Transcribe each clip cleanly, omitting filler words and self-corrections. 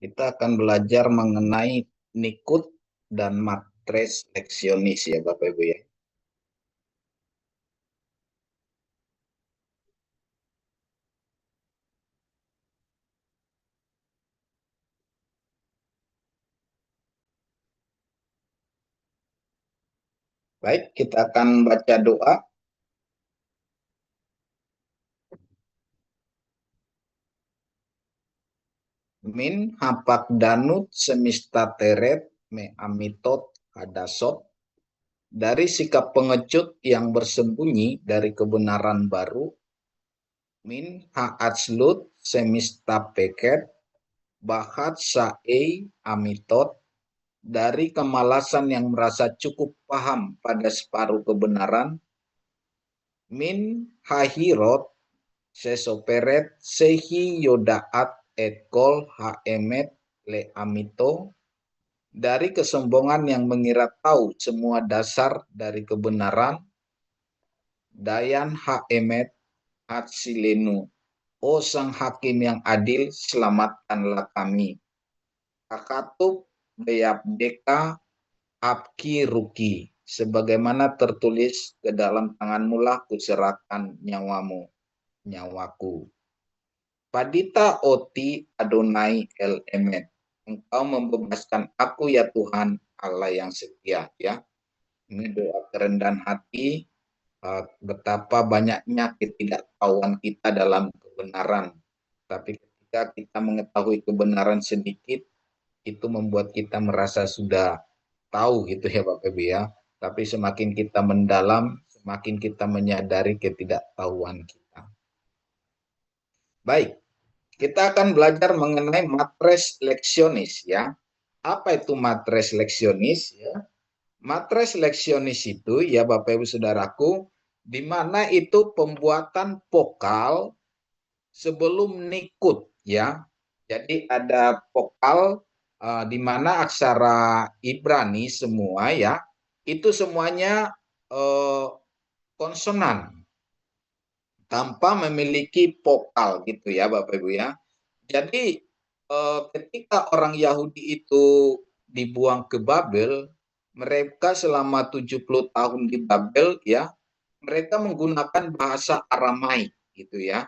Kita akan belajar mengenai Nikut dan matres leksionis ya Bapak Ibu ya. Baik, kita akan baca doa. Min hapak danut semista teret me amitot hadasot. Dari sikap pengecut yang bersembunyi dari kebenaran baru. Min haatslut semista peket bahat saei amitot. Dari kemalasan yang merasa cukup paham pada separuh kebenaran. Min hahirot sesoperet sehi yodaat et kol haemet le amito. Dari kesombongan yang mengira tahu semua dasar dari kebenaran. Dayan haemet at silenu. O sang hakim yang adil, selamatkanlah kami. Kakatub beyabdeka abki ruki. Sebagaimana tertulis, ke dalam tanganmu lah kuserahkan nyawaku. Padita oti Adonai el emet. Engkau membebaskan aku ya Tuhan, Allah yang setia. Ya, ini doa kerendahan hati. Betapa banyaknya ketidaktahuan kita dalam kebenaran. Tapi ketika kita mengetahui kebenaran sedikit, itu membuat kita merasa sudah tahu gitu ya Bapak Ibu ya. Tapi semakin kita mendalam, semakin kita menyadari ketidaktahuan kita. Baik, kita akan belajar mengenai matres leksionis ya. Apa itu matres leksionis ya? Matres leksionis itu ya Bapak Ibu Saudaraku, di mana itu pembuatan vokal sebelum nikut ya. Jadi ada vokal di mana aksara Ibrani semua ya, itu semuanya konsonan tanpa memiliki vokal gitu ya Bapak Ibu ya. Jadi ketika orang Yahudi itu dibuang ke Babel, mereka selama 70 tahun di Babel ya, mereka menggunakan bahasa Aramaik gitu ya.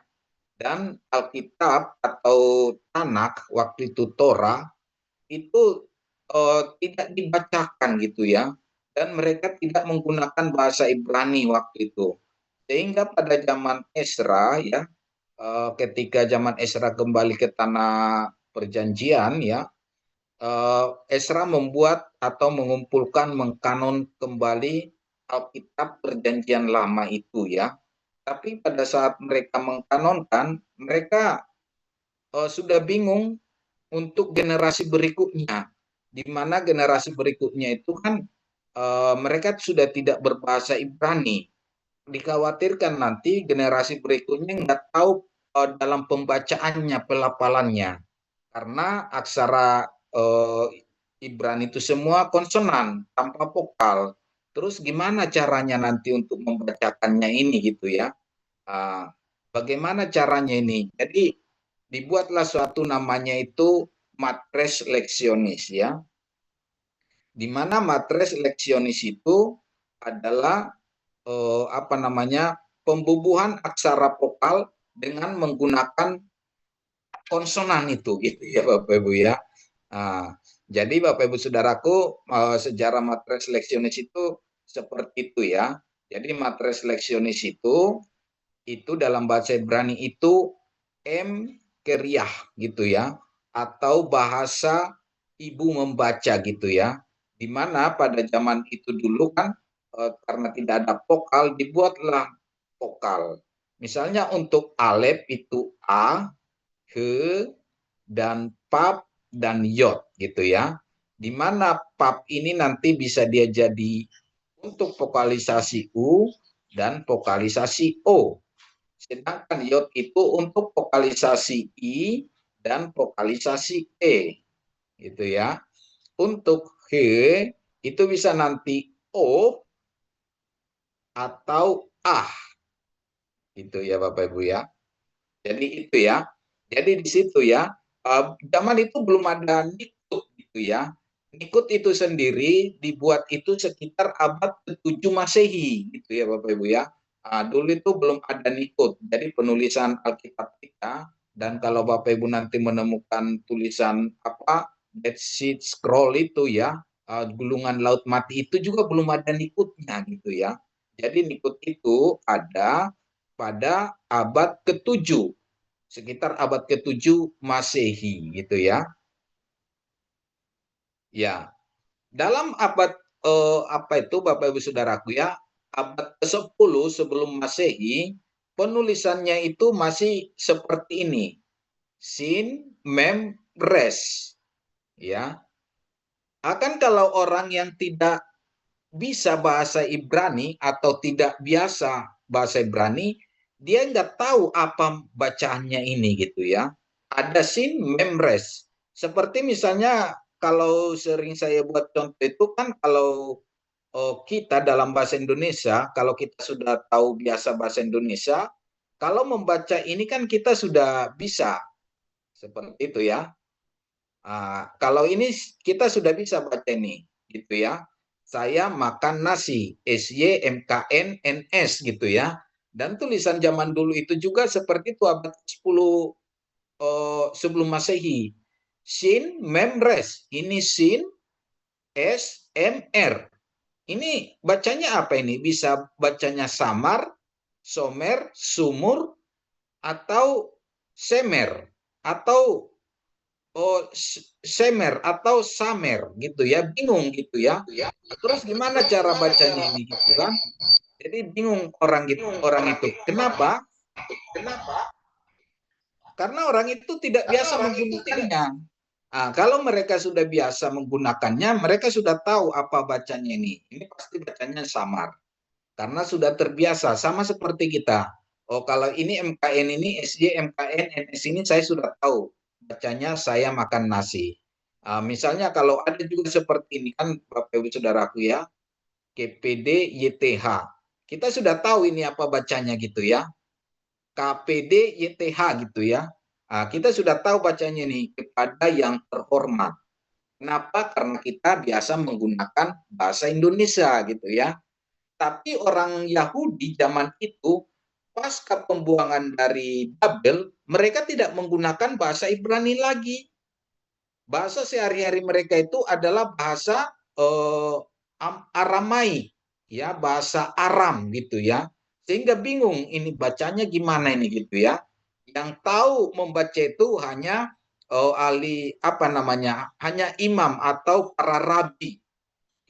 Dan Alkitab atau Tanakh waktu itu Torah itu tidak dibacakan gitu ya. Dan mereka tidak menggunakan bahasa Ibrani waktu itu. Sehingga pada zaman Esra ya, ketika zaman Esra kembali ke tanah perjanjian ya, Esra membuat atau mengumpulkan mengkanon kembali Alkitab perjanjian lama itu ya. Tapi pada saat mereka mengkanonkan, mereka sudah bingung untuk generasi berikutnya, di mana generasi berikutnya itu kan mereka sudah tidak berbahasa Ibrani. Dikhawatirkan nanti generasi berikutnya nggak tahu dalam pembacaannya, pelafalannya, karena aksara Ibrani itu semua konsonan tanpa vokal. Terus gimana caranya nanti untuk membacakannya ini gitu ya? Bagaimana caranya ini? Jadi dibuatlah suatu namanya itu matres leksionis ya. Di mana matres leksionis itu adalah pembubuhan aksara vokal dengan menggunakan konsonan itu gitu ya Bapak Ibu ya. Jadi Bapak Ibu Saudaraku, sejarah matres leksionis itu seperti itu ya. Jadi matres leksionis itu dalam bahasa Ibrani itu keriah gitu ya, atau bahasa ibu membaca gitu ya. Di mana pada zaman itu dulu kan karena tidak ada vokal, dibuatlah vokal. Misalnya untuk alef itu a, he, dan pap dan yod gitu ya. Di mana pap ini nanti bisa dia jadi untuk vokalisasi u dan vokalisasi o. Sedangkan yod itu untuk vokalisasi i dan vokalisasi e. Gitu ya. Untuk he itu bisa nanti o atau ah. Itu ya Bapak Ibu ya. Jadi itu ya. Jadi di situ ya. Zaman itu belum ada Nikut gitu ya. Nikut itu sendiri dibuat itu sekitar abad ke-7 Masehi gitu ya Bapak Ibu ya. Dulu itu belum ada Nikut. Jadi penulisan Alkitab kita, dan kalau Bapak Ibu nanti menemukan tulisan apa Dead Sea Scroll itu ya, gulungan laut mati itu juga belum ada Nikutnya gitu ya. Jadi Nikut itu ada pada abad ke-7, sekitar abad ke-7 Masehi gitu ya. Ya, dalam abad apa itu Bapak Ibu Saudaraku ya, abad ke-10 sebelum Masehi, penulisannya itu masih seperti ini. Sin, mem, res. Ya. Akan kalau orang yang tidak bisa bahasa Ibrani atau tidak biasa bahasa Ibrani, dia nggak tahu apa bacaannya ini gitu ya. Ada sin memres. Seperti misalnya kalau sering saya buat contoh itu kan, kalau kita dalam bahasa Indonesia, kalau kita sudah tahu biasa bahasa Indonesia, kalau membaca ini kan kita sudah bisa seperti itu ya. Kalau ini kita sudah bisa baca ini, gitu ya. Saya makan nasi, SYMKNNS gitu ya. Dan tulisan zaman dulu itu juga seperti itu abad 10 sebelum Masehi. Sin memres, ini sin S M R. Ini bacanya apa ini? Bisa bacanya samar, somer, sumur, atau semer, atau semer atau samer gitu ya, bingung gitu ya. Terus gimana cara bacanya ini gitu kan? Jadi bingung orang gitu, orang itu. Kenapa? Karena orang itu tidak biasa menggunakannya. Kalau mereka sudah biasa menggunakannya, mereka sudah tahu apa bacanya ini. Ini pasti bacanya samar. Karena sudah terbiasa, sama seperti kita. Oh, kalau ini MKN ini, SJ, MKN, NS ini saya sudah tahu. Bacanya saya makan nasi. Misalnya kalau ada juga seperti ini kan Bapak Ibu Saudaraku ya, KPD YTH. Kita sudah tahu ini apa bacanya gitu ya. KPD YTH gitu ya. Kita sudah tahu bacanya nih, kepada yang terhormat. Kenapa? Karena kita biasa menggunakan bahasa Indonesia gitu ya. Tapi orang Yahudi zaman itu, pasca pembuangan dari Babel, mereka tidak menggunakan bahasa Ibrani lagi. Bahasa sehari-hari mereka itu adalah bahasa Aramai, ya, bahasa Aram gitu ya. Sehingga bingung ini bacanya gimana ini gitu ya. Yang tahu membaca itu hanya ahli apa namanya? Hanya imam atau para rabi.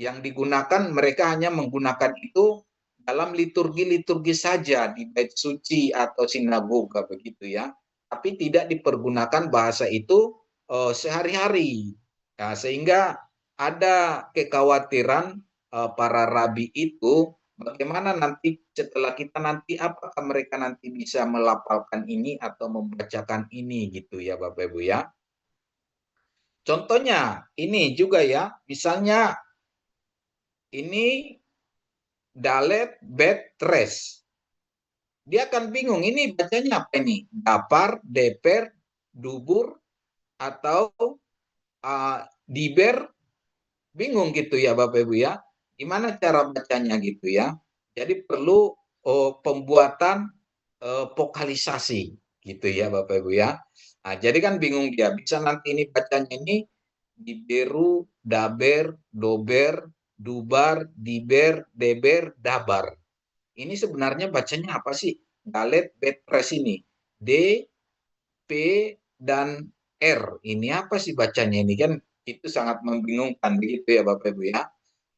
Yang digunakan, mereka hanya menggunakan itu dalam liturgi-liturgi saja di bait suci atau sinagoga begitu ya. Tapi tidak dipergunakan bahasa itu sehari-hari. Ya, sehingga ada kekhawatiran para rabi itu, bagaimana nanti setelah kita nanti, apakah mereka nanti bisa melafalkan ini atau membacakan ini gitu ya Bapak Ibu ya. Contohnya ini juga ya, misalnya ini dalet bet tres. Dia akan bingung ini bacanya apa ini? Dapar, deper, dubur, atau diber, bingung gitu ya Bapak Ibu ya. Gimana cara bacanya gitu ya. Jadi perlu pembuatan vokalisasi gitu ya Bapak Ibu ya. Jadi kan bingung dia. Bisa nanti ini bacanya ini diberu, daber, dober, dubar, diber, deber, dabar. Ini sebenarnya bacanya apa sih? Dalet Betres ini. D, P, dan R. Ini apa sih bacanya ini? Kan itu sangat membingungkan begitu ya Bapak Ibu ya.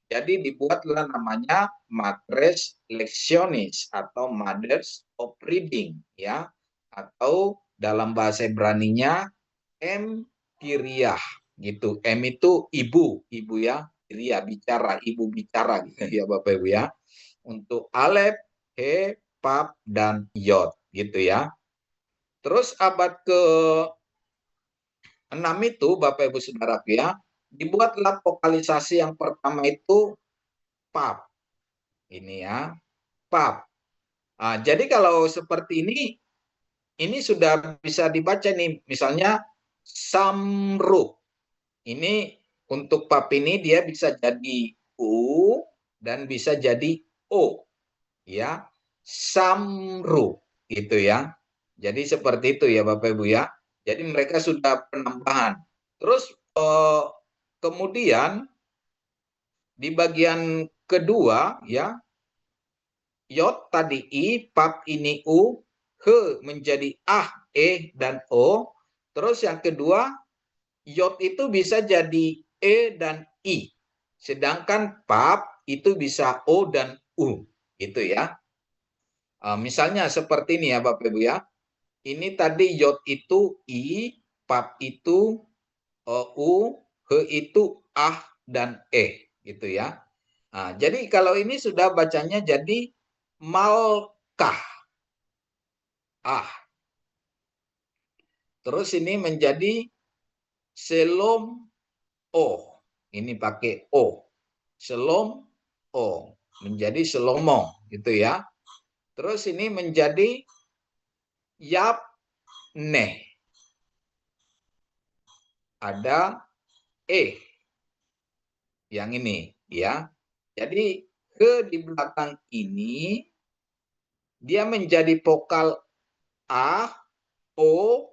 Jadi dibuatlah namanya Matres Lectionis atau Mothers of Reading ya. Atau dalam bahasa Ibraninya M Kiriah gitu. M itu ibu, ibu ya. Kiriah bicara, ibu bicara gitu ya Bapak Ibu ya. Untuk Alep, He, Pap, dan Yod gitu ya. Terus abad ke-6 itu Bapak Ibu Saudara ya, dibuatlah vokalisasi yang pertama itu Pap. Ini ya, Pap. Jadi kalau seperti ini sudah bisa dibaca nih, misalnya samru. Ini untuk pap ini dia bisa jadi u dan bisa jadi o, ya. Samru gitu ya. Jadi seperti itu ya Bapak Ibu ya. Jadi mereka sudah penambahan. Terus kemudian di bagian kedua ya, yod tadi i, pap ini u, he menjadi ah, dan o. Terus yang kedua, yod itu bisa jadi e dan i. Sedangkan pap itu bisa o dan u. Gitu ya. Misalnya seperti ini ya Bapak Ibu ya. Ini tadi yod itu i, pap itu u, he itu ah dan gitu ya. Nah, jadi kalau ini sudah bacanya jadi malkah. Ah. Terus ini menjadi selom o. Ini pakai o. Selom o. Menjadi selomo gitu ya. Terus ini menjadi yap neh. Ada yang ini ya. Jadi ke di belakang ini dia menjadi vokal a, o,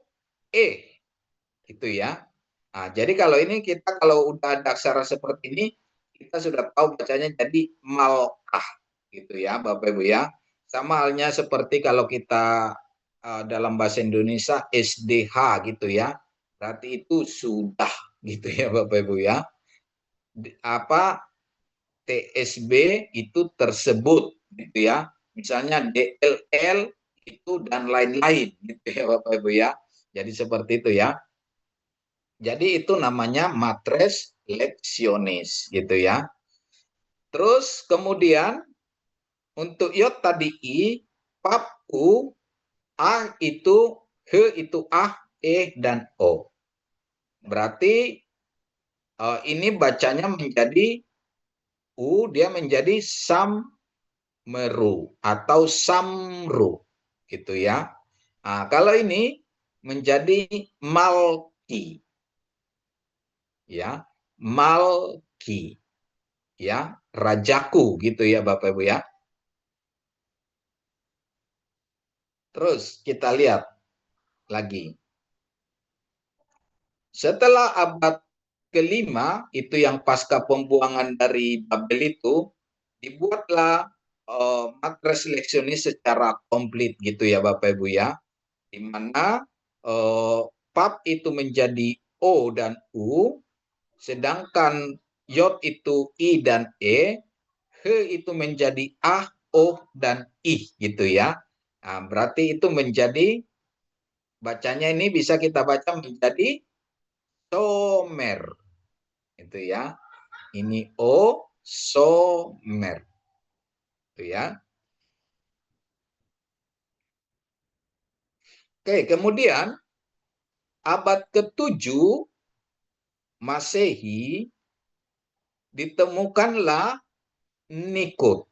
gitu ya. Nah, jadi kalau ini kita kalau udah ada aksara seperti ini, kita sudah tahu bacanya jadi malkah gitu ya, Bapak Ibu ya. Sama halnya seperti kalau kita dalam bahasa Indonesia SDH gitu ya. Berarti itu sudah gitu ya, Bapak Ibu ya. Apa TSB itu tersebut gitu ya. Misalnya DLL itu dan lain-lain gitu ya, Bapak Ibu ya. Jadi seperti itu ya. Jadi itu namanya matres leksionis gitu ya. Terus kemudian untuk iot tadi i, pap u, a itu, he itu ah, dan o. Berarti ini bacanya menjadi u, dia menjadi sammeru atau samru gitu ya. Nah, kalau ini menjadi malki ya, malki ya, rajaku gitu ya Bapak Ibu ya. Terus kita lihat lagi. Setelah abad kelima, itu yang pasca pembuangan dari Babel itu, dibuatlah matres leksionis secara komplit gitu ya Bapak Ibu ya. Di mana pap itu menjadi O dan U, sedangkan yod itu I dan he itu menjadi ah, o, dan ih gitu ya. Nah, berarti itu menjadi bacanya ini bisa kita baca menjadi somer. Itu ya. Ini o, somer. Itu ya. Oke, kemudian abad ke-7 Masehi ditemukanlah Nikut.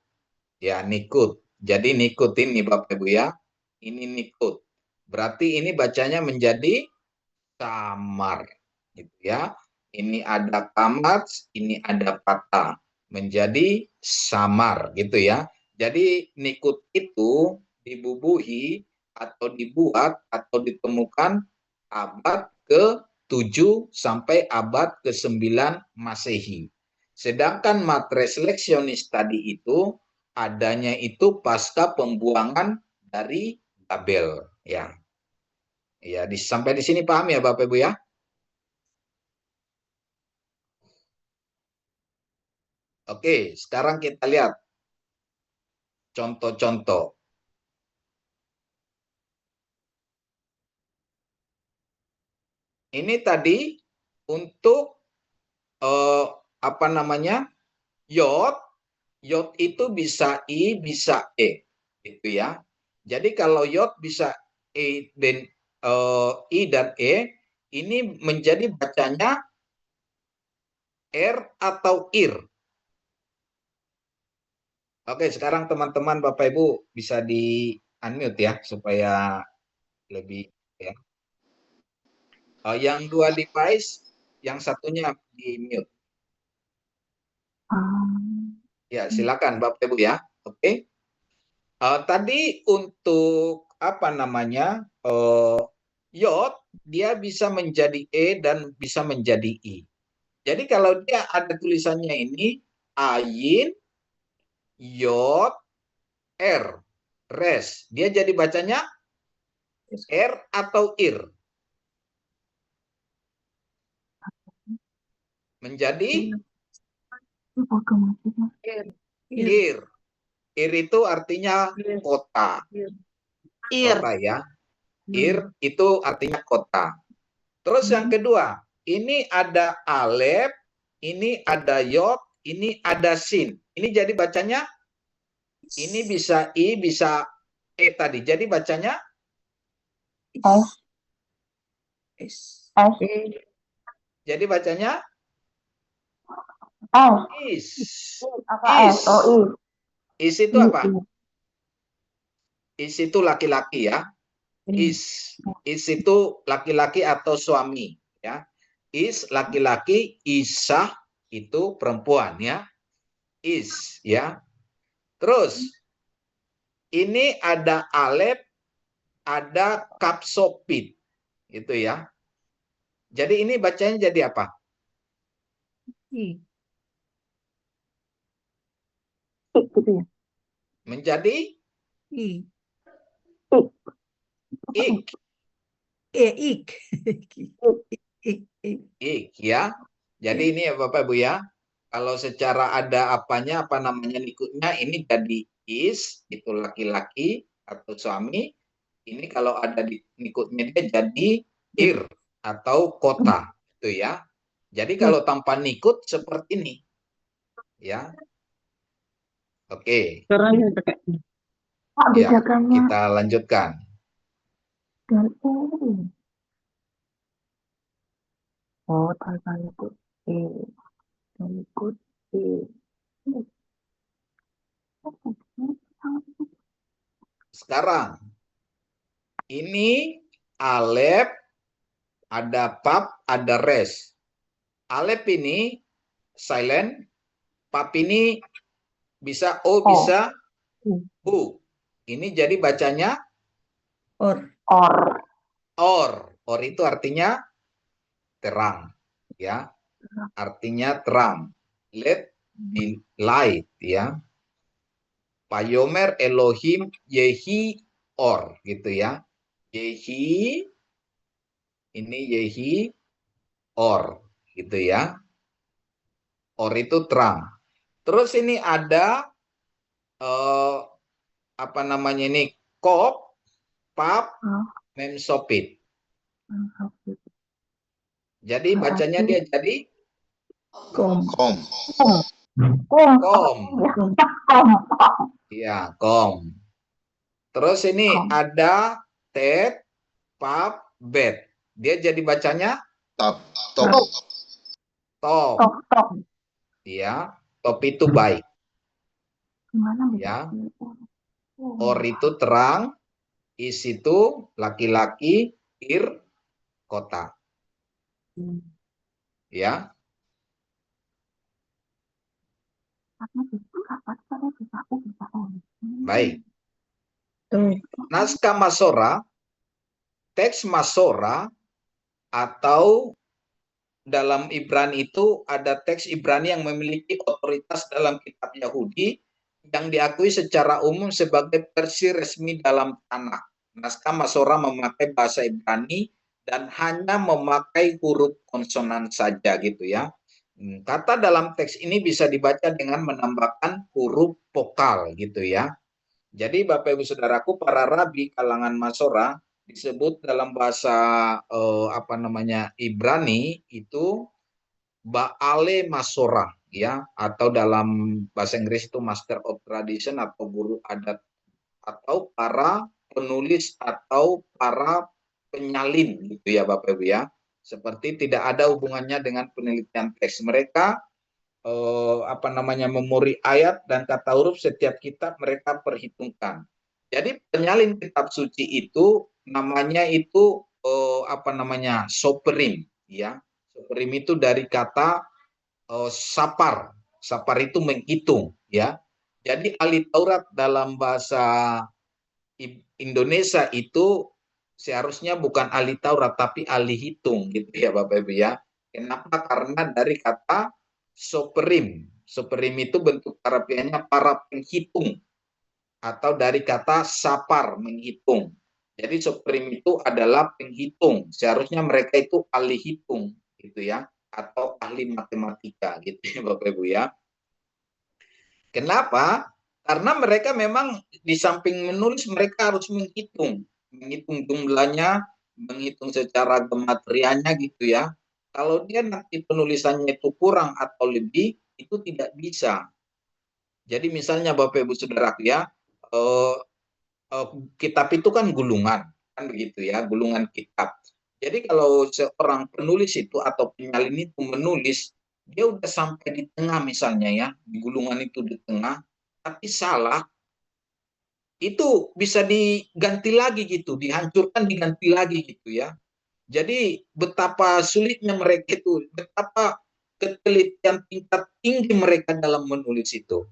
Ya, Nikut. Jadi Nikut ini Bapak Ibu ya. Ini Nikut. Berarti ini bacanya menjadi samar. Gitu ya. Ini ada kamat, ini ada patah. Menjadi samar gitu ya. Jadi Nikut itu dibubuhi atau dibuat atau ditemukan abad ke-7 sampai abad ke-9 Masehi. Sedangkan matres leksionis tadi itu adanya itu pasca pembuangan dari Babel ya. Ya, sampai di sini paham ya Bapak Ibu ya? Oke, sekarang kita lihat contoh-contoh. Ini tadi untuk eh, apa namanya? Yod, yod itu bisa i, bisa gitu ya. Jadi kalau yod bisa dan i dan ini menjadi bacanya r atau ir. Oke, sekarang teman-teman Bapak Ibu bisa di unmute ya supaya lebih ya. Yang dua device, yang satunya di mute. Ya, silakan Bapak Ibu ya. Oke. Tadi untuk apa namanya iod, dia bisa menjadi E dan bisa menjadi I. Jadi kalau dia ada tulisannya ini ayin, iod, R, res. Dia jadi bacanya R atau ir. Menjadi ir. Ir itu artinya kota. Kota ya. Ir itu artinya kota. Terus yang kedua, ini ada alef, ini ada yod, ini ada sin. Ini jadi bacanya, ini bisa I, bisa E tadi. Jadi bacanya S. jadi bacanya is. Is. Is itu apa? Is itu laki-laki ya. Is. Is itu laki-laki atau suami ya. Is laki-laki, isah itu perempuan ya. Is ya. Terus ini ada alef, ada kapsopit gitu ya. Jadi ini bacanya jadi apa? Menjadi ik. Ik ya. Jadi ini ya Bapak Ibu ya. Kalau secara ada apanya, apa namanya nikutnya, ini jadi is, itu laki-laki atau suami. Ini kalau ada di nikutnya dia jadi ir atau kota, itu ya. Jadi kalau tanpa nikut seperti ini, ya. Oke, ya kita lanjutkan. Sekarang ini alef, ada pap, ada res. Alef ini silent, pap ini bisa O, bisa U. Ini jadi bacanya or. Or itu artinya terang, ya. Artinya terang. Let be light, ya. Payomer Elohim Yehi or, gitu ya. Yehi, ini Yehi or, gitu ya. Or itu terang. Terus ini ada apa namanya ini, kop, pap, memsopit. Jadi bacanya dia jadi Kom. kom. Ya, kom. Terus ini ada tet, pap, bet. Dia jadi bacanya Top. Top. top. Ya, top itu baik. Ya. Or itu terang, is itu laki-laki, ir kota. Ya. Baik. Naskah Masora, teks Masora atau dalam Ibrani itu ada teks Ibrani yang memiliki otoritas dalam kitab Yahudi yang diakui secara umum sebagai versi resmi dalam Tanakh. Naskah Masora memakai bahasa Ibrani dan hanya memakai huruf konsonan saja gitu ya. Kata dalam teks ini bisa dibaca dengan menambahkan huruf vokal gitu ya. Jadi Bapak Ibu Saudaraku, para rabi kalangan Masora disebut dalam bahasa apa namanya Ibrani itu Baale Masora ya, atau dalam bahasa Inggris itu Master of Tradition atau guru adat, atau para penulis atau para penyalin gitu ya Bapak Ibu ya. Seperti tidak ada hubungannya dengan penelitian teks mereka, apa namanya memori ayat dan kata huruf setiap kitab mereka perhitungkan. Jadi penyalin kitab suci itu namanya itu soperim, ya. Soperim itu dari kata sapar. Sapar itu menghitung, ya. Jadi ahli Taurat dalam bahasa Indonesia itu seharusnya bukan ahli Taurat tapi ahli hitung gitu ya Bapak Ibu ya. Kenapa? Karena dari kata soperim. Soperim itu bentuk harafiahnya para penghitung atau dari kata sapar menghitung. Jadi soperim itu adalah penghitung. Seharusnya mereka itu ahli hitung gitu ya atau ahli matematika gitu ya Bapak Ibu ya. Kenapa? Karena mereka memang di samping menulis mereka harus menghitung jumlahnya, menghitung secara gematrianya gitu ya. Kalau dia nanti penulisannya itu kurang atau lebih, itu tidak bisa. Jadi misalnya Bapak Ibu Saudaraku ya, eh, kitab itu kan gulungan, kan begitu ya, gulungan kitab. Jadi kalau seorang penulis itu atau penyalin itu menulis, dia udah sampai di tengah misalnya ya, di gulungan itu di tengah, tapi salah, itu bisa diganti lagi gitu, dihancurkan diganti lagi gitu ya. Jadi betapa sulitnya mereka itu, betapa ketelitian tingkat tinggi mereka dalam menulis itu.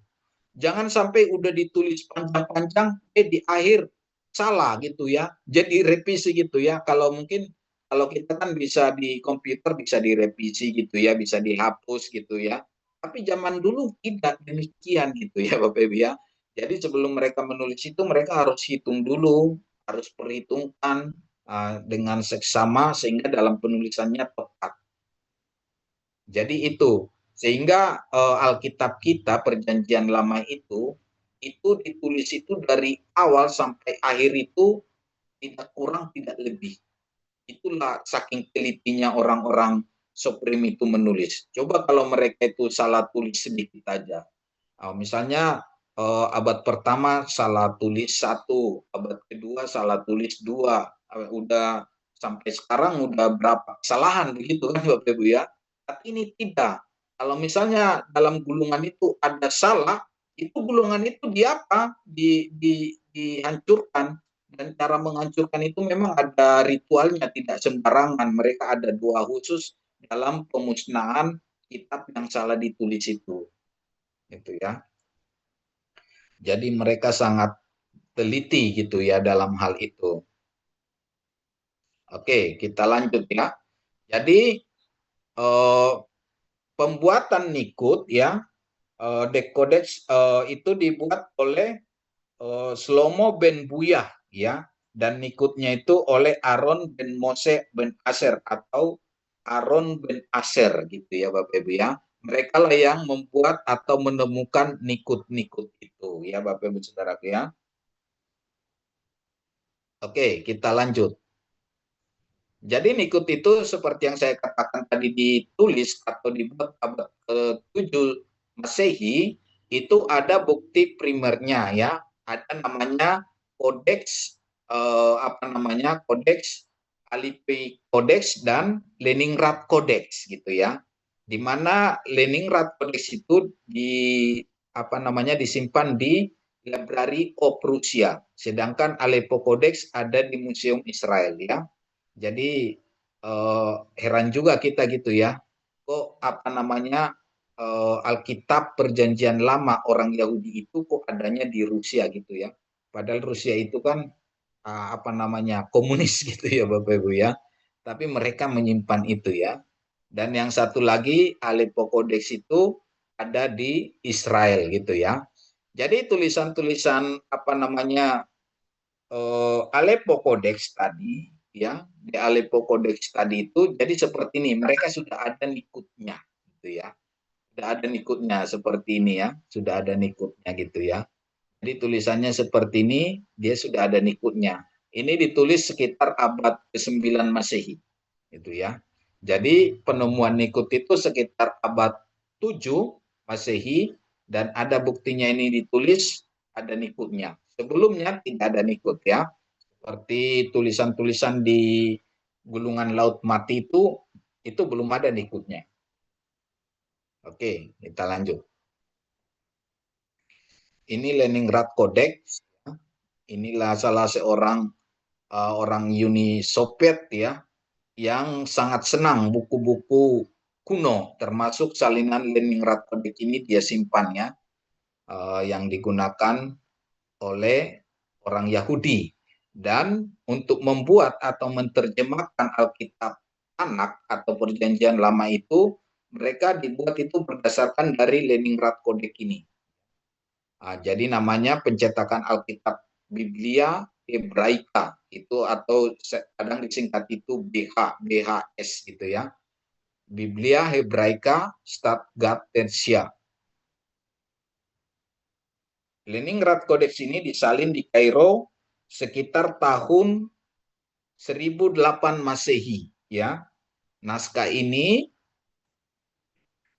Jangan sampai udah ditulis panjang-panjang, di akhir salah gitu ya. Jadi revisi gitu ya. Kalau mungkin kalau kita kan bisa di komputer bisa direvisi gitu ya, bisa dihapus gitu ya. Tapi zaman dulu tidak demikian gitu ya Bapak Ibu ya. Jadi sebelum mereka menulis itu mereka harus hitung dulu, harus perhitungkan dengan seksama sehingga dalam penulisannya tepat. Jadi itu sehingga Alkitab kita Perjanjian Lama itu ditulis itu dari awal sampai akhir itu tidak kurang tidak lebih. Itulah saking telitinya orang-orang Soprim itu menulis. Coba kalau mereka itu salah tulis sedikit aja. Misalnya abad pertama salah tulis satu, abad kedua salah tulis dua, udah sampai sekarang udah berapa kesalahan begitu kan Bapak Ibu ya. Tapi ini tidak. Kalau misalnya dalam gulungan itu ada salah, itu gulungan itu di apa? Dihancurkan. Dan cara menghancurkan itu memang ada ritualnya, tidak sembarangan. Mereka ada doa khusus dalam pemusnahan kitab yang salah ditulis itu. Itu ya. Jadi mereka sangat teliti gitu ya dalam hal itu. Oke, kita lanjut ya. Jadi eh, pembuatan Nikut ya, Decodex itu dibuat oleh Shlomo ben Buyah ya, dan Nikutnya itu oleh Aaron ben Mose ben Aser atau Aaron ben Aser gitu ya Bapak Ibu ya. Mereka lah yang membuat atau menemukan Nikut-Nikut itu ya Bapak Ibu Saudaraku ya. Oke, kita lanjut. Jadi Nikut itu seperti yang saya katakan tadi ditulis atau dibuat abad ke-7 Masehi, itu ada bukti primernya ya. Ada namanya Kodeks Kodeks Alipi Kodeks dan Leningrad Kodeks gitu ya. Di mana Leningrad Kodeks itu disimpan di Library of Russia, sedangkan Aleppo Codex ada di Museum Israel ya. Jadi heran juga kita gitu ya, kok Alkitab Perjanjian Lama orang Yahudi itu kok adanya di Rusia gitu ya. Padahal Rusia itu kan komunis gitu ya Bapak Ibu ya. Tapi mereka menyimpan itu ya. Dan yang satu lagi Aleppo Codex itu ada di Israel gitu ya. Jadi tulisan-tulisan Aleppo Codex tadi ya, di Aleppo Codex tadi itu jadi seperti ini, mereka sudah ada nikutnya gitu ya. Sudah ada nikutnya seperti ini ya, sudah ada nikutnya gitu ya. Jadi tulisannya seperti ini, dia sudah ada nikutnya. Ini ditulis sekitar abad ke-9 Masehi gitu ya. Jadi penemuan nikut itu sekitar abad 7 Masehi dan ada buktinya ini ditulis ada nikutnya. Sebelumnya tidak ada nikut ya. Seperti tulisan-tulisan di gulungan laut mati itu belum ada nikutnya. Oke, kita lanjut. Ini Leningrad Codex. Inilah salah seorang orang Uni Soviet ya, yang sangat senang buku-buku kuno, termasuk salinan Leningrad Codex ini dia simpan ya, yang digunakan oleh orang Yahudi. Dan untuk membuat atau menerjemahkan Alkitab Anak atau Perjanjian Lama itu, mereka dibuat itu berdasarkan dari Leningrad Codex ini. Jadi namanya pencetakan Alkitab Biblia Hebraika itu, atau kadang disingkat itu BHS gitu ya. Biblia Hebraika Stadtgatensia. Leningrad Codex ini disalin di Kairo sekitar tahun 1008 Masehi ya. Naskah ini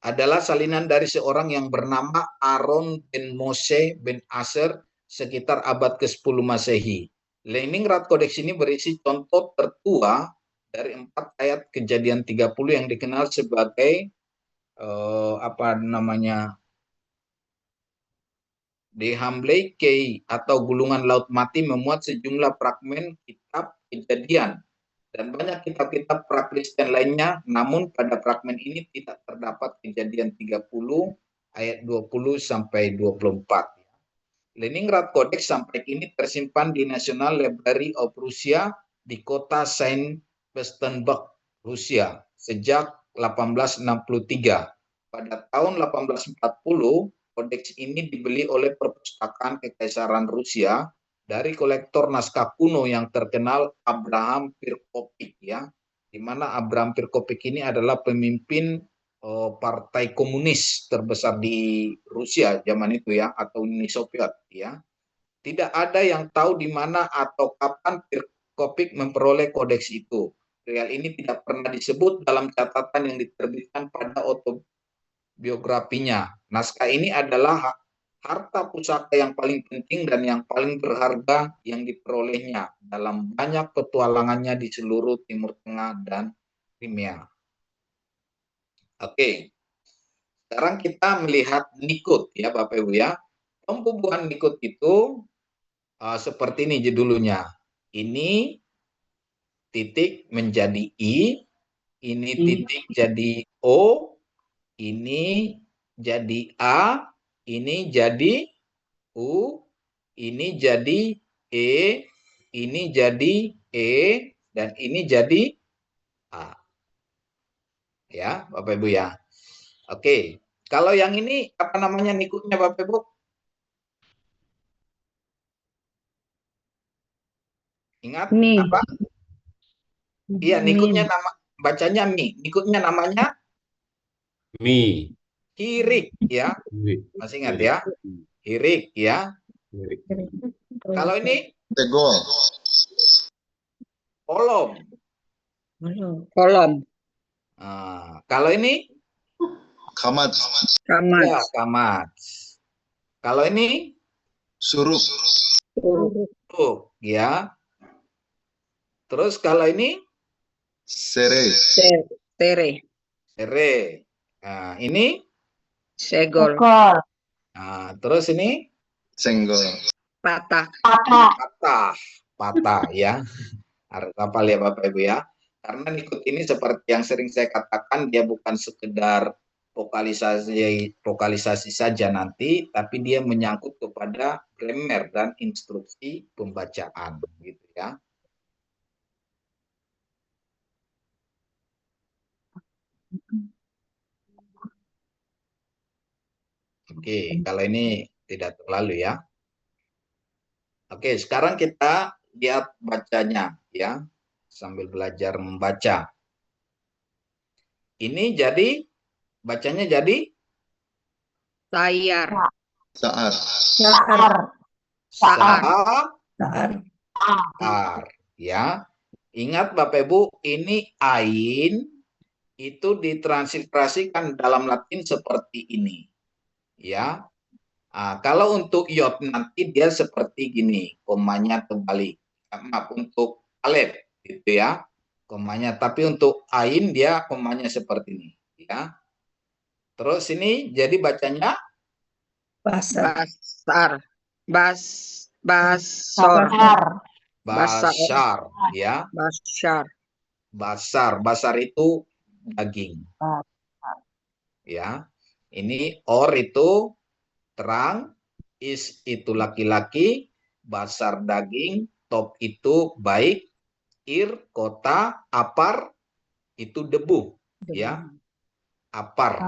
adalah salinan dari seorang yang bernama Aaron bin Moshe bin Aser sekitar abad ke-10 Masehi. Leningrad Codex ini berisi contoh tertua dari 4 ayat Kejadian 30 yang dikenal sebagai Dehamblekei atau gulungan laut mati, memuat sejumlah fragmen kitab Kejadian dan banyak kitab-kitab pra-Kristen lainnya, namun pada fragmen ini tidak terdapat Kejadian 30 ayat 20 sampai 24. Leningrad Codex sampai kini tersimpan di National Library of Russia di kota Saint Petersburg, Rusia sejak 1863. Pada tahun 1840, kodeks ini dibeli oleh perpustakaan Kekaisaran Rusia dari kolektor naskah kuno yang terkenal Abraham Pirkopik ya, di mana Abraham Pirkopik ini adalah pemimpin partai komunis terbesar di Rusia zaman itu ya, atau Uni Soviet ya. Tidak ada yang tahu di mana atau kapan Pirkopik memperoleh kodeks itu. Real ini tidak pernah disebut dalam catatan yang diterbitkan pada autobiografinya. Naskah ini adalah harta pusaka yang paling penting dan yang paling berharga yang diperolehnya dalam banyak petualangannya di seluruh Timur Tengah dan Crimea. Oke, sekarang kita melihat Nikut ya Bapak Ibu ya. Pembubuhan Nikut itu seperti ini judulnya. Ini titik menjadi I, ini titik jadi O, ini jadi A, ini jadi U, ini jadi E, ini jadi E, dan ini jadi A. Ya, Bapak Ibu ya. Oke, kalau yang ini apa namanya nikutnya Bapak Ibu? Ingat Mi. apa? Iya, nikutnya nama bacanya Mi. Nikutnya namanya Mi. Hirik ya. Masih ingat ya? Hirik ya. Kalau ini Tegol. kolom. Kolom. Kalau ini Kamat. Kamat. ya kamat. Kalau ini Suruk. truk ya. Terus kalau ini Sere. Tere. sere. Ini Segol. terus ini Senggol. Patah. patah ya. Harus hafal ya Bapak Ibu ya. Karena nikut ini seperti yang sering saya katakan, dia bukan sekedar vokalisasi saja nanti, tapi dia menyangkut kepada grammar dan instruksi pembacaan gitu ya. Oke, kalau ini tidak terlalu ya. Oke, sekarang kita lihat bacanya ya, sambil belajar membaca. Ini jadi bacanya jadi Sayar. Saar. saar ya. Ingat Bapak Ibu, ini ain itu ditransliterasikan dalam Latin seperti ini ya. Kalau untuk yod nanti dia seperti gini, komanya terbalik. Maaf, untuk alef gitu ya, komanya. Tapi untuk ain dia komanya seperti ini ya. Terus ini jadi bacanya Basar. Basor. Basar, ya. Basar. Basar itu daging, ya. Ini or itu terang, is itu laki-laki, basar daging, top itu baik, ir kota, apar itu debu, ya. Apar,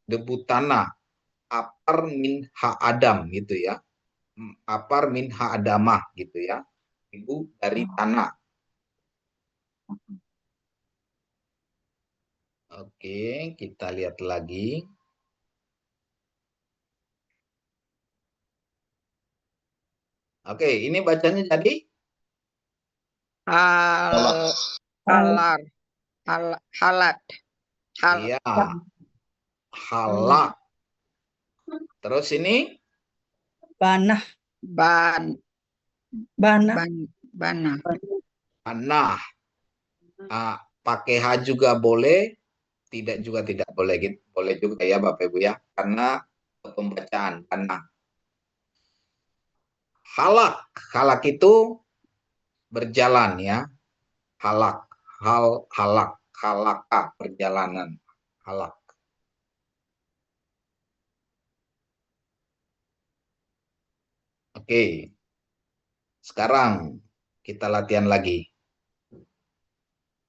debu tanah, apar min ha adam gitu ya. Apar min ha adamah gitu ya. Debu dari tanah. Oke, kita lihat lagi. Oke, ini bacanya jadi Hal, halar. Halat. iya, halak. Terus ini Banah. Ban. Banah. Banah. panah. Pakai H juga boleh, tidak juga tidak boleh gitu. Boleh juga ya Bapak Ibu ya, karena pembacaan panah. Halak, halak itu berjalan ya. Halak, halak, halaka perjalanan. Halak. Oke. Sekarang kita latihan lagi.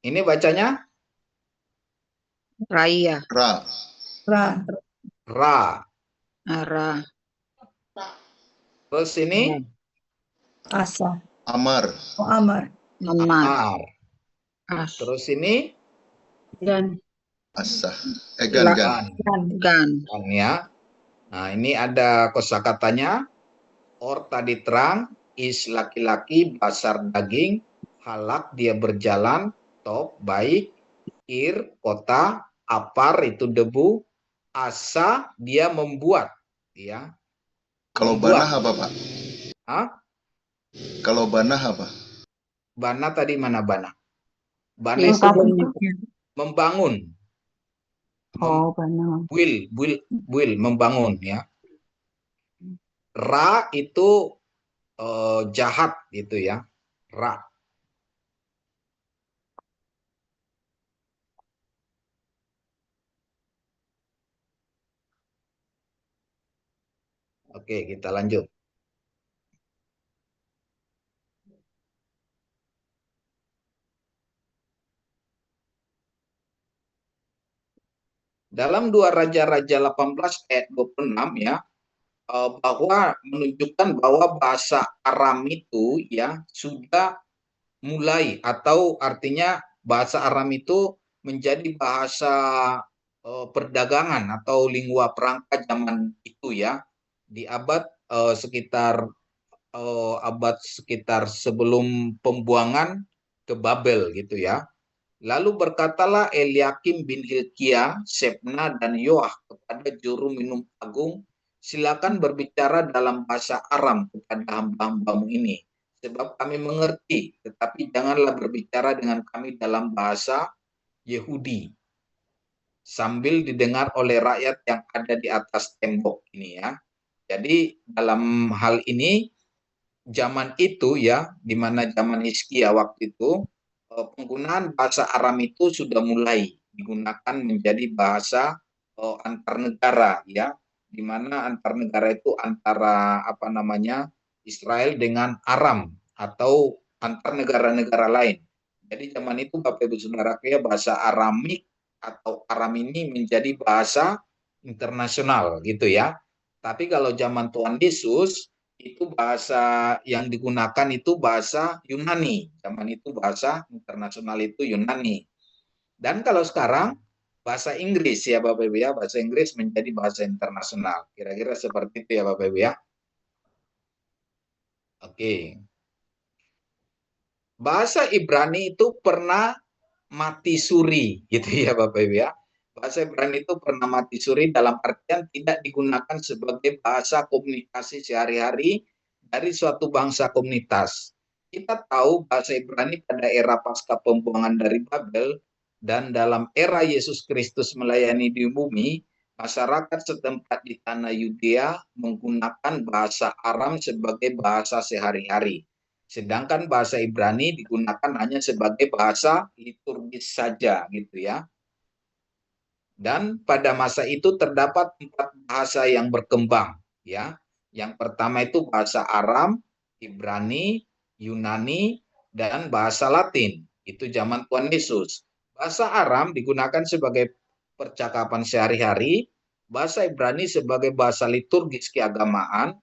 Ini bacanya Raya. Ra. Ra. ra. Ra. Terus ini Asa. Amar. Oh, amar. Amar. ar. As. Terus ini Dan. Asah. La- Gan. Dan. Gan. kan ya. Nah, ini ada kosakatanya. Or tadi terang, is laki-laki, basar daging, halak dia berjalan, top baik, ir kota, apar itu debu, asa dia membuat, ya. Kalau Membuat. banah apa, Pak? Hah? Kalau banah apa? Bana tadi mana bana? Bana Di itu sebelumnya. membangun. Oh, banah. Will membangun ya. Ra itu jahat gitu ya. Ra. Oke, kita lanjut. Dalam 2 Raja-Raja 18 ayat 26 ya, bahwa menunjukkan bahwa bahasa Aram itu ya sudah mulai, atau artinya bahasa Aram itu menjadi bahasa perdagangan atau lingua franca zaman itu ya, di abad sekitar sebelum pembuangan ke Babel gitu ya. Lalu berkatalah Eliakim bin Hilkia, Sebna dan Yoah kepada juru minum agung, silakan berbicara dalam bahasa Aram kepada hamba-hambamu ini, sebab kami mengerti, tetapi janganlah berbicara dengan kami dalam bahasa Yehudi, sambil didengar oleh rakyat yang ada di atas tembok ini ya. Jadi dalam hal ini, zaman itu ya, di mana zaman Hizkia waktu itu, penggunaan bahasa Aram itu sudah mulai digunakan menjadi bahasa antar negara ya, di mana antar negara itu antara Israel dengan Aram atau antar negara-negara lain. Jadi zaman itu Bapak Ibu Saudara ya, bahasa Aramik atau Aram ini menjadi bahasa internasional gitu ya. Tapi kalau zaman Tuhan Yesus itu bahasa yang digunakan itu bahasa Yunani. Zaman itu bahasa internasional itu Yunani. Dan kalau sekarang bahasa Inggris ya Bapak Ibu ya, bahasa Inggris menjadi bahasa internasional. Kira-kira seperti itu ya Bapak Ibu ya. Oke. Bahasa Ibrani itu pernah mati suri gitu ya Bapak Ibu ya. Bahasa Ibrani itu pernah mati suri dalam artian tidak digunakan sebagai bahasa komunikasi sehari-hari dari suatu bangsa komunitas. Kita tahu bahasa Ibrani pada era pasca pembuangan dari Babel dan dalam era Yesus Kristus melayani di bumi, masyarakat setempat di tanah Yudea menggunakan bahasa Aram sebagai bahasa sehari-hari. Sedangkan bahasa Ibrani digunakan hanya sebagai bahasa liturgis saja gitu ya. Dan pada masa itu terdapat 4 bahasa yang berkembang ya. Yang pertama itu bahasa Aram, Ibrani, Yunani, dan bahasa Latin. Itu zaman Tuhan Yesus. Bahasa Aram digunakan sebagai percakapan sehari-hari, bahasa Ibrani sebagai bahasa liturgis keagamaan,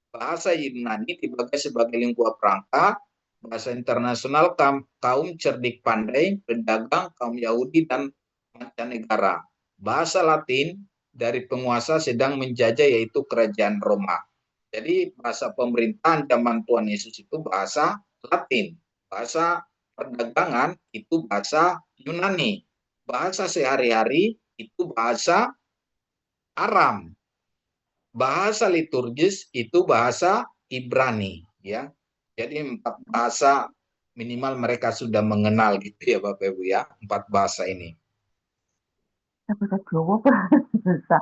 bahasa Yunani dipakai sebagai lingkup perangkat, bahasa internasional kaum cerdik pandai, pedagang, kaum Yahudi, dan mancanegara. Bahasa Latin dari penguasa sedang menjajah yaitu kerajaan Roma. Jadi bahasa pemerintahan zaman Tuhan Yesus itu bahasa Latin. Bahasa perdagangan itu bahasa Yunani. Bahasa sehari-hari itu bahasa Aram. Bahasa liturgis itu bahasa Ibrani, ya. Jadi 4 bahasa minimal mereka sudah mengenal gitu ya Bapak Ibu ya, 4 bahasa ini. Bahasa Jawa bahasa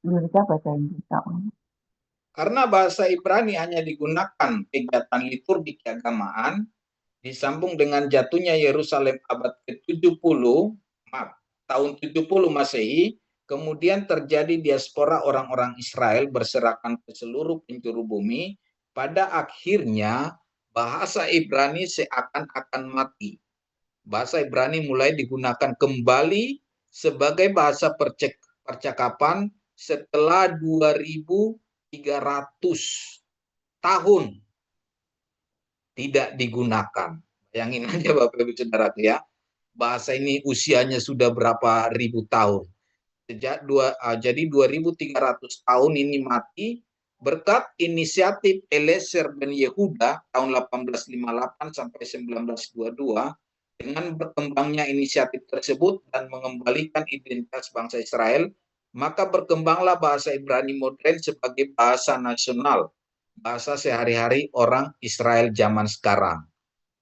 Indonesia bahasa Inggris. Karena bahasa Ibrani hanya digunakan kegiatan liturgi keagamaan, disambung dengan jatuhnya Yerusalem abad ke-70, tahun 70 Masehi, kemudian terjadi diaspora orang-orang Israel berserakan ke seluruh penjuru bumi, pada akhirnya bahasa Ibrani seakan-akan mati. Bahasa Ibrani mulai digunakan kembali sebagai bahasa percakapan setelah 2300 tahun tidak digunakan. Bayangin aja Bapak Ibu Saudara ya. Bahasa ini usianya sudah berapa ribu tahun. Jadi 2300 tahun ini mati berkat inisiatif Eliezer ben Yehuda tahun 1858 sampai 1922. Dengan berkembangnya inisiatif tersebut dan mengembalikan identitas bangsa Israel, maka berkembanglah bahasa Ibrani modern sebagai bahasa nasional, bahasa sehari-hari orang Israel zaman sekarang.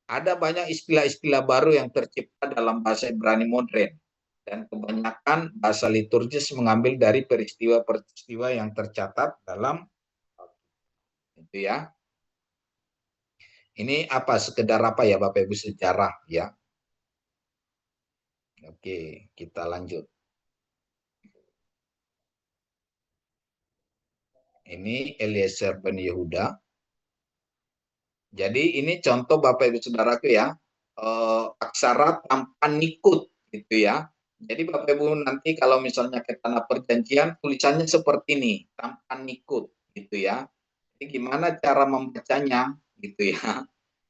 Ada banyak istilah-istilah baru yang tercipta dalam bahasa Ibrani modern, dan kebanyakan bahasa liturgis mengambil dari peristiwa-peristiwa yang tercatat dalam itu ya. Ini sekedar ya Bapak Ibu sejarah ya. Oke, kita lanjut. Ini Eliezer ben Yehuda. Jadi ini contoh Bapak Ibu Saudaraku ya, aksara tanpa nikut gitu ya. Jadi Bapak Ibu nanti kalau misalnya ke tanah perjanjian tulisannya seperti ini, tanpa nikut gitu ya. Jadi gimana cara membacanya gitu ya.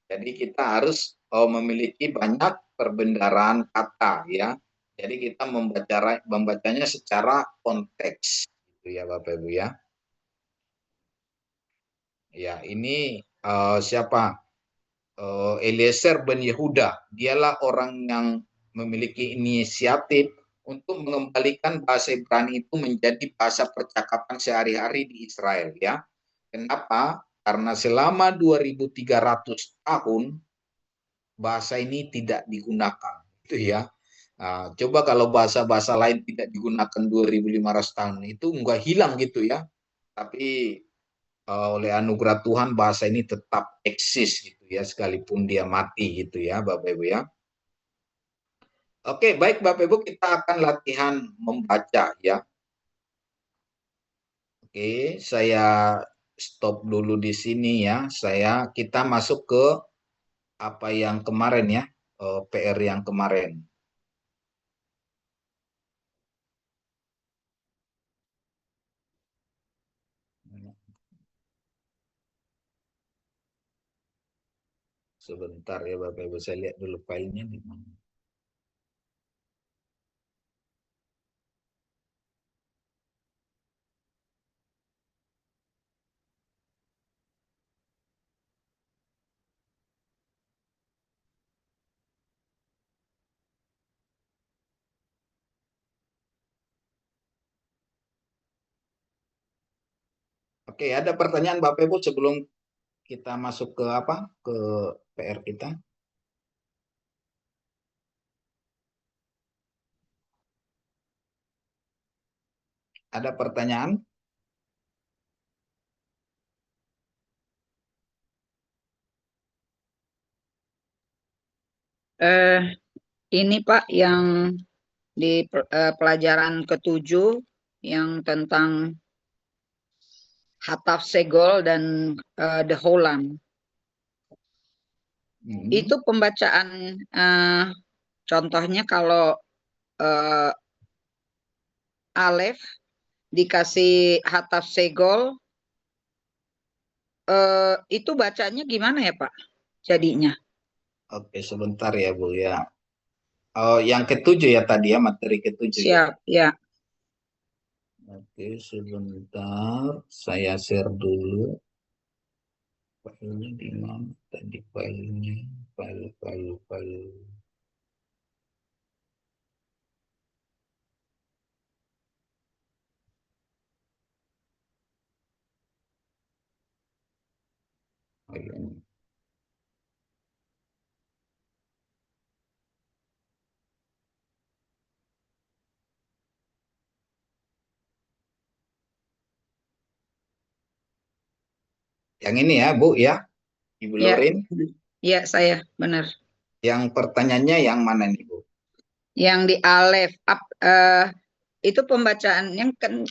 Jadi kita harus memiliki banyak perbendaharaan kata ya. Jadi kita membacanya secara konteks gitu ya Bapak Ibu ya. Ya, ini siapa? Eliezer ben Yehuda. Dialah orang yang memiliki inisiatif untuk mengembalikan bahasa Ibrani itu menjadi bahasa percakapan sehari-hari di Israel ya. Kenapa? Karena selama 2300 tahun bahasa ini tidak digunakan itu ya. Nah, coba kalau bahasa-bahasa lain tidak digunakan 2500 tahun itu enggak hilang gitu ya. Tapi oleh anugerah Tuhan bahasa ini tetap eksis gitu ya sekalipun dia mati gitu ya Bapak Ibu ya. Oke, baik Bapak Ibu kita akan latihan membaca ya. Oke, saya stop dulu di sini ya. Kita masuk ke apa yang kemarin ya, PR yang kemarin. Sebentar ya Bapak Ibu, saya lihat dulu filenya di mana. Oke, ada pertanyaan Bapak Ibu sebelum kita masuk ke ke PR kita? Ada pertanyaan? Eh, ini Pak yang di pelajaran ke-7 yang tentang Hataf Segol dan The Holam. Itu pembacaan contohnya kalau Alef dikasih Hataf Segol, itu bacanya gimana ya Pak jadinya? Oke, sebentar ya Bu ya. Oh, yang ke-7 ya tadi ya, materi ke-7 ya. Siap, ya. Oke, sebentar. Saya share dulu. Filenya di mana tadi filenya? File. Oh, ini. Yang ini ya, Bu ya. Ibu Ya, Lorin. ya saya benar. Yang pertanyaannya yang mana nih, Bu? Yang di Alef itu pembacaannya kan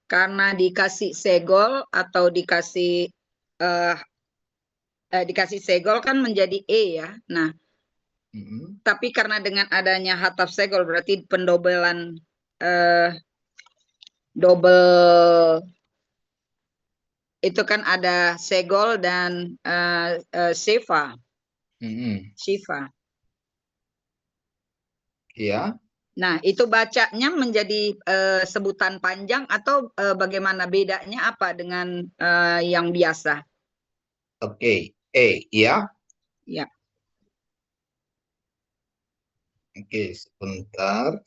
karena dikasih segol atau dikasih segol kan menjadi E ya. Nah, tapi karena dengan adanya hataf segol berarti pendobelan double itu kan ada segol dan Shiva. Iya. Nah, itu bacanya menjadi sebutan panjang atau bagaimana bedanya apa dengan yang biasa? Oke, iya. Ya. Oke, sebentar.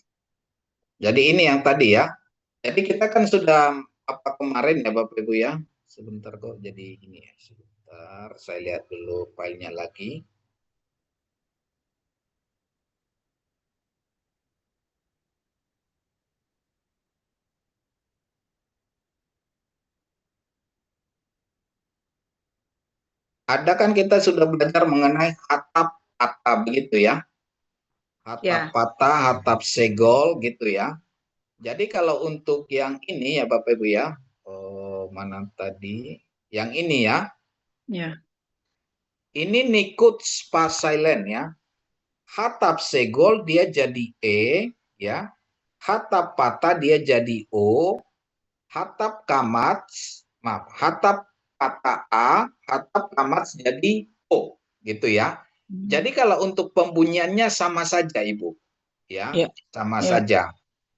Jadi ini yang tadi ya. Jadi kita kan sudah apa kemarin ya Bapak Ibu ya. Sebentar kok jadi ini ya. Sebentar, saya lihat dulu filenya lagi. Ada kan kita sudah belajar mengenai hatap patah begitu ya. Hatap patah, hatap segol gitu ya. Jadi kalau untuk yang ini ya Bapak Ibu ya. Oh, mana tadi? Yang ini ya. Ya. Ini nikut spa silent ya. Hatap segol dia jadi E ya. Hatap patah dia jadi O. Hatap kamats, maaf, hatap patah A, hatap kamats jadi O gitu ya. Jadi kalau untuk pembunyiannya sama saja Ibu. Ya, sama saja.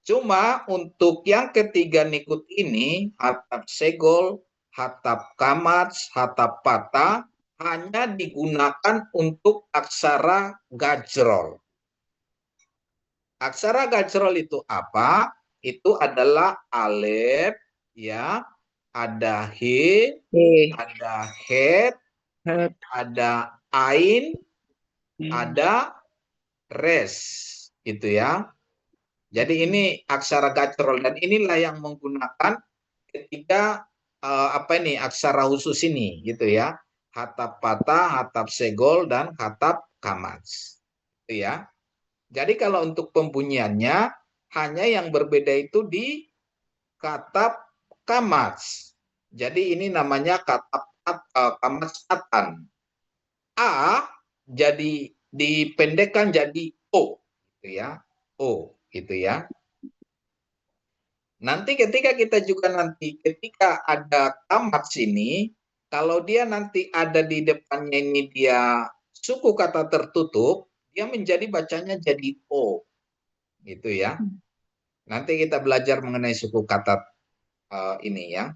Cuma untuk yang ketiga nikut ini, hatap segol, hatap kamats, hatap patah, hanya digunakan untuk aksara gajrol. Aksara gajrol itu apa? Itu adalah alef, ya, ada he, ada het, ada ain, ada res, gitu ya. Jadi ini aksara gajrol dan inilah yang menggunakan ketika aksara khusus ini, gitu ya. Hatap patah, hatap segol dan hatap kamats, gitu ya. Jadi kalau untuk pembunyiannya hanya yang berbeda itu di katap kamats. Jadi ini namanya katap kamats atan. A jadi dipendekkan jadi O, gitu ya. O, gitu ya. Nanti ketika kita juga ketika ada kamats ini, kalau dia nanti ada di depannya ini dia suku kata tertutup, dia menjadi bacanya jadi O, gitu ya. Nanti kita belajar mengenai suku kata ini ya.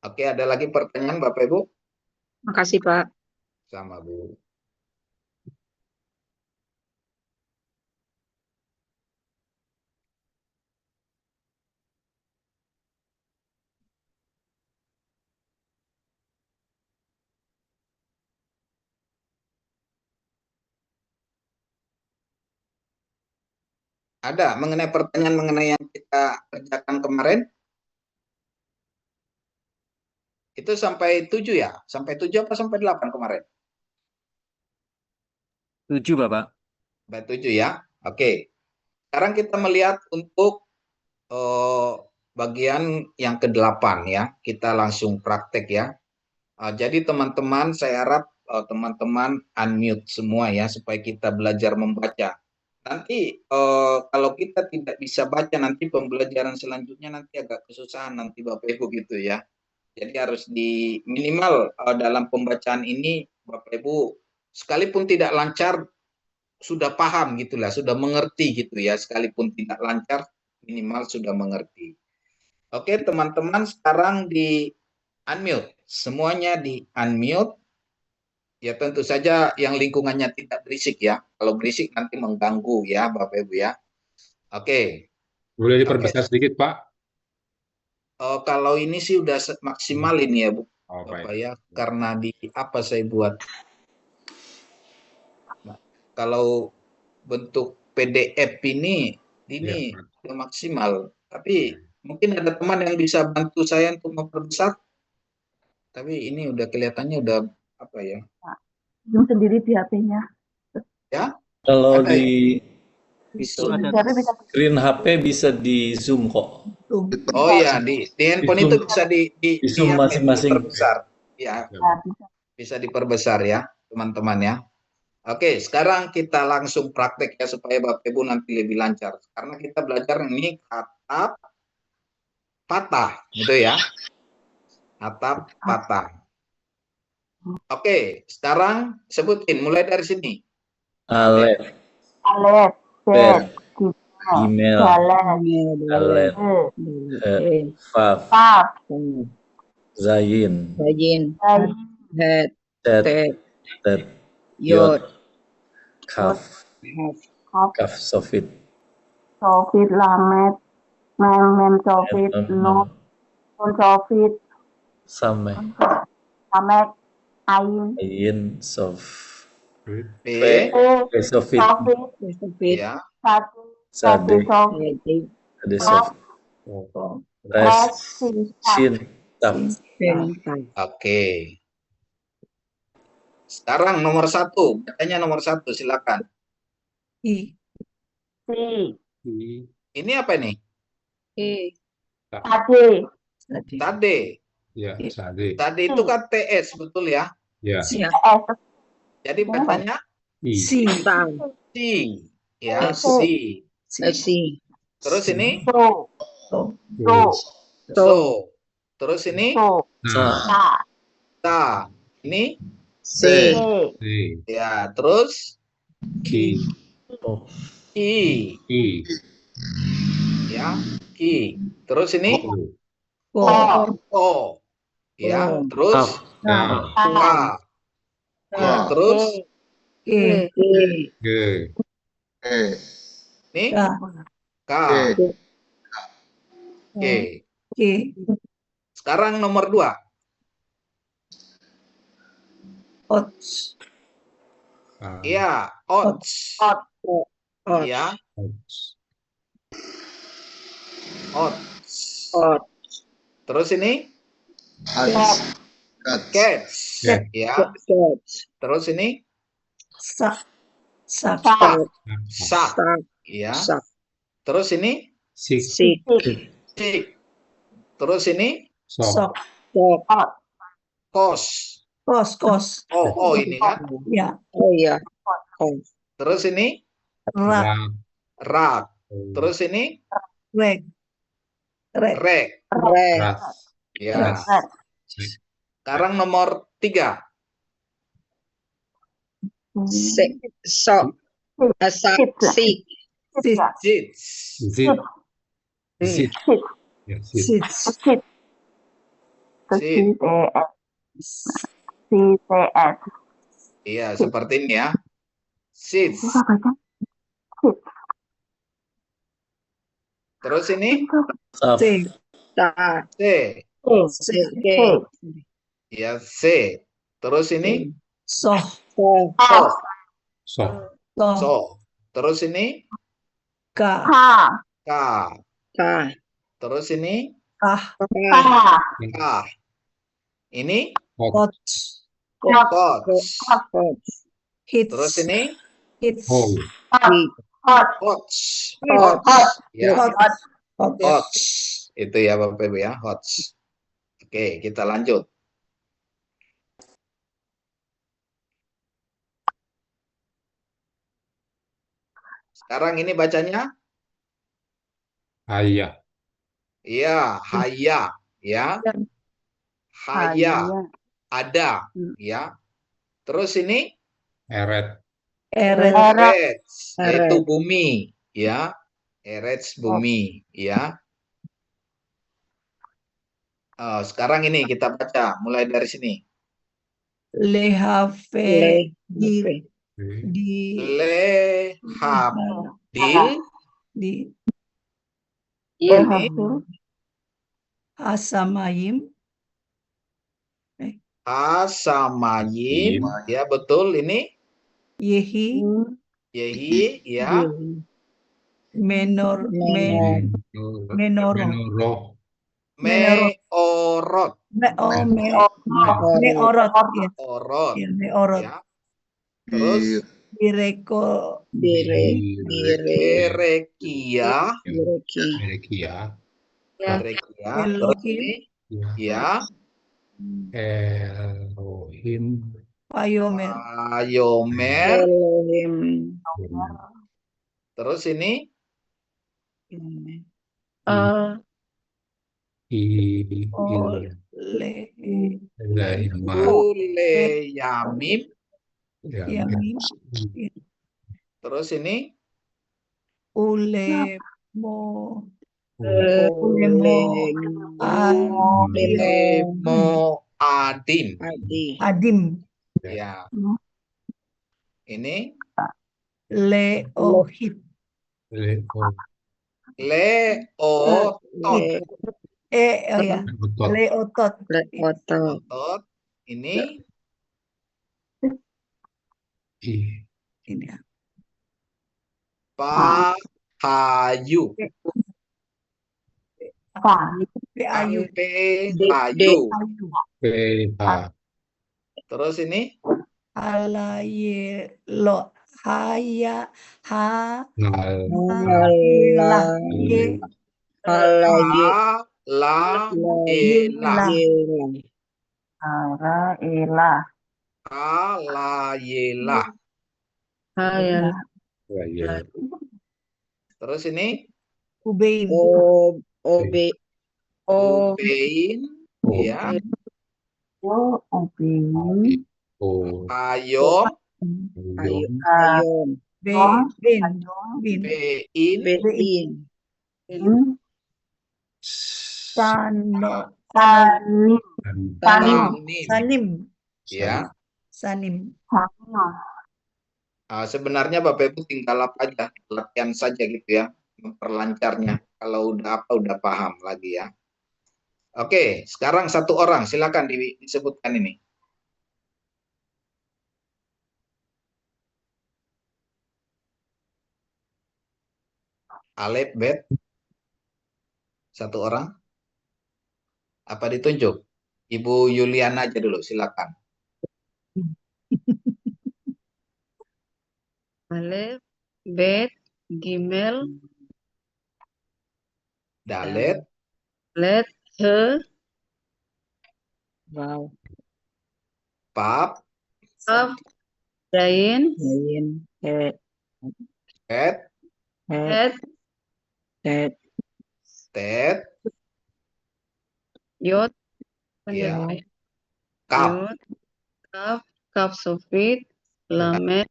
Oke, ada lagi pertanyaan Bapak Ibu? Makasih Pak. Sama Bu. Ada mengenai pertanyaan mengenai yang kita kerjakan kemarin? Itu sampai 7 ya? Sampai 7 apa sampai 8 kemarin? 7, Bapak. B7 ya. Oke. Sekarang kita melihat untuk bagian yang ke-8 ya. Kita langsung praktek ya. Jadi teman-teman, saya harap teman-teman unmute semua ya, supaya kita belajar membaca. Nanti kalau kita tidak bisa baca, nanti pembelajaran selanjutnya nanti agak kesusahan nanti Bapak Ibu gitu ya. Jadi harus di minimal dalam pembacaan ini Bapak Ibu sekalipun tidak lancar sudah paham gitulah, sudah mengerti gitu ya, sekalipun tidak lancar minimal sudah mengerti. Oke, teman-teman sekarang di unmute. Semuanya di unmute. Ya tentu saja yang lingkungannya tidak berisik ya. Kalau berisik nanti mengganggu ya Bapak Ibu ya. Oke. Boleh diperbesar sedikit, Pak? Kalau ini sih udah maksimal ini ya Bu. Oh, Bapak baik. ya, karena di apa saya buat. Kalau bentuk PDF ini Ya, udah maksimal. Tapi mungkin ada teman yang bisa bantu saya untuk memperbesar. Tapi ini udah kelihatannya udah apa ya? Zoom sendiri di HP-nya. Ya? Kalau Ada di Itu ada Di HP bisa screen HP bisa di zoom kok. Zoom. Oh iya, di handphone itu bisa di zoom apa, masing-masing. diperbesar. Ya, bisa. bisa diperbesar ya, teman-teman ya. Oke, sekarang kita langsung praktek ya supaya Bapak Ibu nanti lebih lancar. Karena kita belajar ini atap patah, gitu ya. Atap patah. Oke, sekarang sebutin mulai dari sini. Alef, Alef, Bet, Bet, email, Dalet, Faf, Pap, Zayin, Rajin, Bayi, Het, Tet, Tet, Tet, Yod, Kaf, Kaf, Kaf, Sofit, Sofit, Lamet, Mem, Sofit, Nun, Sofit, Sameh, Lamet, Ain, Ayin, Sof, P, Sofit, Sofit, Sofit, ya, Sati, Sade, Sofit, Rajin, Ade, Sof, Res, Shin, Taf. Pintar. oke. Sekarang nomor 1, bacanya nomor 1, silakan. Si, Ini apa ini? Ade, Tade. ya, Sade. Tade itu kan TS, betul ya? Ya, S, Jadi bacanya Si, Tang, si, ya, Si. si. Si, Terus ini So, So, so. Terus ini So, Nah, Ta, ta. Ini Si, Se, D, ya, terus Ki, Oh, i, I, ya, ki. Terus ini O, Ko, o, ya, O. terus K, ka, ya, terus G, G, ini ka, K, oke. Sekarang nomor 2. A, Iya, ots. Ot, Ya, Ots, ots. Ot, Terus ini Ats, cats. Cat. Ya, Cat, terus ini Sak, sak. Sak, Ya, Sak, terus ini Sik, Sik, sik. Terus ini Sok, Sok, kos. Kos. Oh ini kan. Ya. oh iya, Kos, Terus ini Rak. rak. Terus ini Rek. rek. Rek, Ras, Ya. Sekarang nomor 3. Sik, Sok, Sak, Sik, Sit. Zits. Zit, Zit, ya, Zit, Sit. Sit. Sit. CTS. Iya, seperti ini ya. Sits. Susah baca. Sit. Terus ini Saf, T. Ta, C. C, G, Ya, C. Terus ini Soh. So, so. Sok, Soh. So. Terus ini K. K. K. Ta, Terus ini Kah. K. K. Ini Kot, Kot. kot. Kot, Hits. Terus ini It's Whole. Hots. Ya, hot. hots. Itu ya Bapak Ibu ya, hots. Oke, kita lanjut. Sekarang ini bacanya Ayah. ya, haya, ya. Haya, ada, ya. Terus ini Eret. Eretz, yaitu bumi, ya. Eretz bumi, ya. Sekarang ini kita baca mulai dari sini. Lehave di Lehabdil di ini Asamayim Asamayim, ya betul ini Yehi Yehi, ya. Menoroh Meorot, Meorot ya orot, Meorot ya. Terus Direko Berekia, Berekia. Berekia. Terus ini ya Elohim. Payomer Ayomer. Terus ini Uleyamim. Yamim Terus ini Ulemo Lemoadim. Adim Ya. Ini Leohit Leotot. ya Leotot Otot. Ini ini ya. Pahayu. Ayu Pahayu. Terus ini Alaye lo haya ha Alayela. Terus ini Ubein Ubein, ya. Ayom, Bein Sanim ya. Sanim Sebenarnya Bapak Ibu tinggal apa aja, latihan saja gitu ya, memperlancarnya. Kalau udah paham lagi ya. Oke, sekarang satu orang, silakan disebutkan ini. Alef, Bet. Satu orang. Apa ditunjuk? Ibu Yuliana aja dulu, silakan. Alef, Bet, Gimel, Dalet, Let, He, Pap, Kaf, Dain, Bet, Het, Tet, Yod, ya. Kap, Yod, Kaf, Kaf Sofit, Lamet,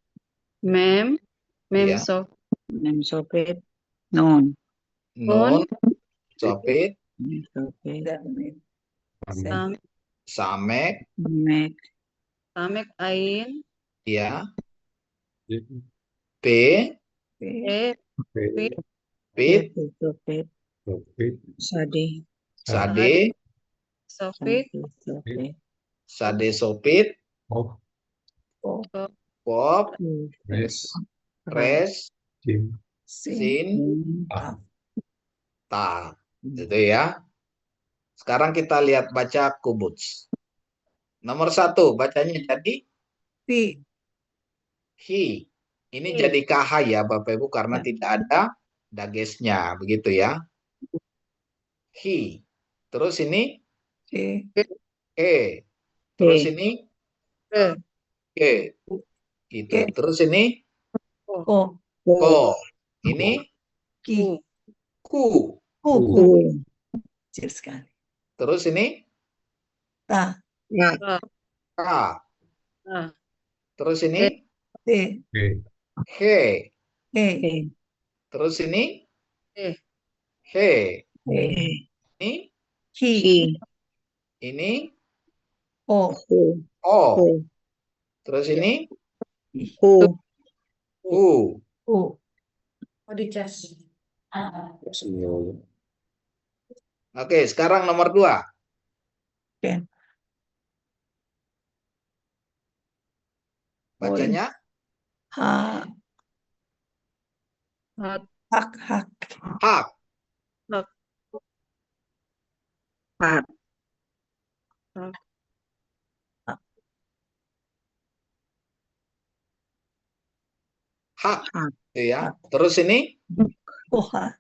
Mem, Mem ya. Sofit, Nun, Nun, Sopit, Samek, Samek Ain, ya. P, E, Pit, Sade, Sofit, Sade Sopit, Pop, Res, Sin, Ta. Itu ya. Sekarang kita lihat baca kubuts. Nomor 1 bacanya jadi Pi hi. Ini jadi KH ya Bapak Ibu karena tidak ada dagesnya, begitu ya. Hi. Terus ini E. E. Terus ini E. Gitu. E. Terus ini Ko. Ko. Ini Ki. Ku. Ku. Kecil sekali. Terus ini Ta. Ka. Terus ini Te. He. E. Terus ini He. E. Ini Ki. ini O. O. Terus ini Ku. U. Ku. Oke, sekarang nomor 2. Ken. Bacanya Ha. Hak. Hak. hak. Hak. Itu ya. Terus ini Koha.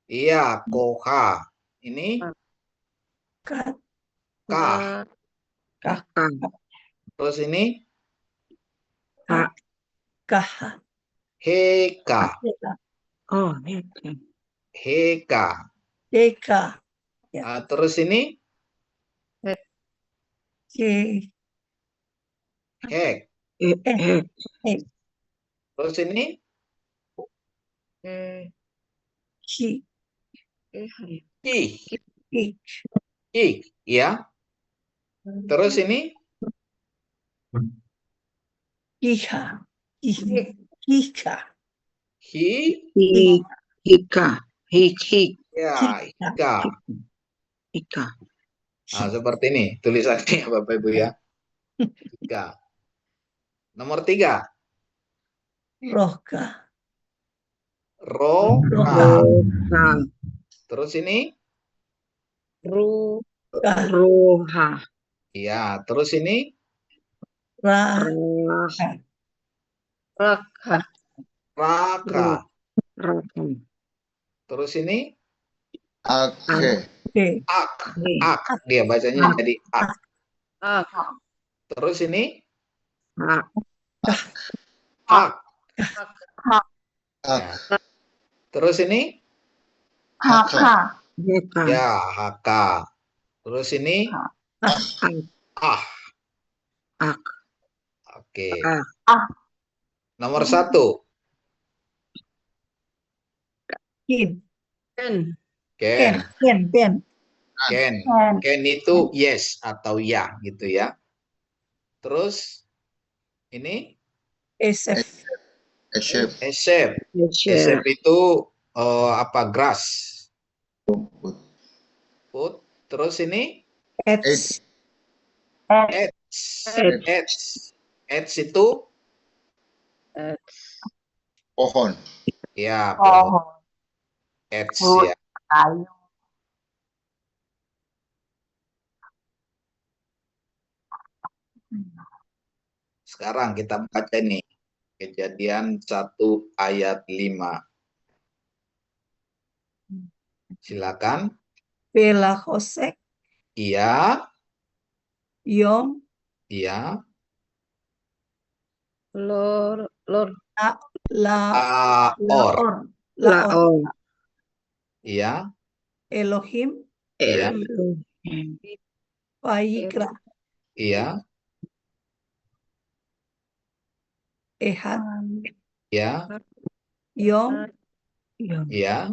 iya, koha. Ini Ka. kah. Terus ini Kaha. heka. Heka. Deka. Terus ini Ke. hek. Terus ini Ki. ih. Ik. Ik, ya. Terus ini Iha. Hika. hi. Hika. Ya, hika. Nah, seperti ini tulisannya Bapak Ibu ya. Hika. Nomor 3. Rohka. Roka. Terus ini Roha. ya, terus ini Ra. raka. Terus ini Ake. ak. Ak. Dia bacanya jadi ak. Terus ini hak. Ya. Terus ini Haka. ya, haka. Terus ini ah. Oke. Nomor 1. Kin. Ken. Ken. Ken. Ken itu yes atau ya gitu ya. Terus ini Esef. Esef. esep. Esep itu apa? Grass. Food. Terus ini Ets. Eds itu Pohon. ya pohon. Eds ya. Sekarang kita baca nih Kejadian 1 ayat 5. Silakan. Bela Hosek. Iya. Yom. Iya. Laor. Iya. Elohim. Iya. Vayikra. Iya. Ehad. Iya. Yom. Iya.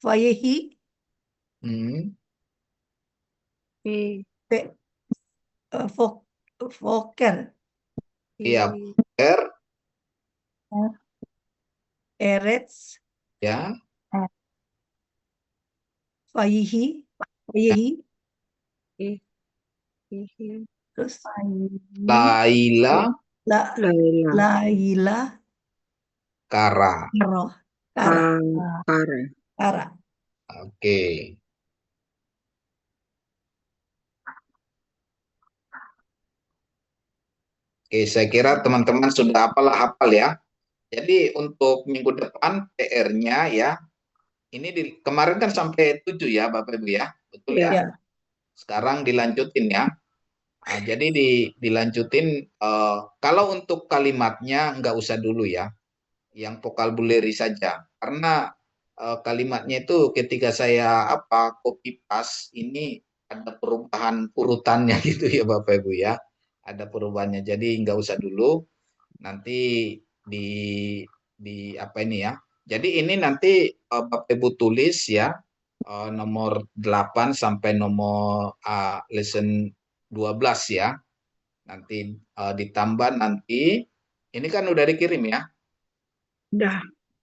Vayehi. Foker. Iya. Foker. Eretz. Ya. Vayehi. Terus Laila. Laila. Kara. Kara. Oke. Oke, saya kira teman-teman sudah hafal ya. Jadi untuk minggu depan PR-nya ya, ini kemarin kan sampai 7 ya Bapak Ibu ya, betul ya? Ya. Sekarang dilanjutin ya. Nah, jadi dilanjutin, kalau untuk kalimatnya nggak usah dulu ya, yang vocabulary saja. Karena kalimatnya itu ketika saya copy paste ini ada perubahan urutannya gitu ya Bapak Ibu ya. Ada perubahannya. Jadi nggak usah dulu. Nanti di apa ini ya. Jadi ini nanti Bapak Ibu tulis ya, nomor 8 sampai nomor lesson 12 ya. Nanti ditambah nanti, ini kan udah dikirim ya?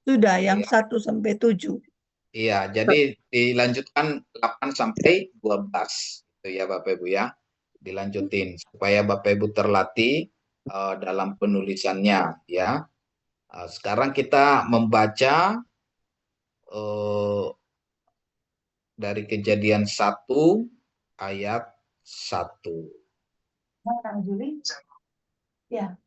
Sudah yang Iya. 1 sampai 7. Iya, jadi dilanjutkan 8 sampai 12 gitu ya Bapak Ibu ya. Dilanjutin supaya Bapak Ibu terlatih dalam penulisannya ya. Sekarang kita membaca dari Kejadian 1 ayat 1. Juli? Ya.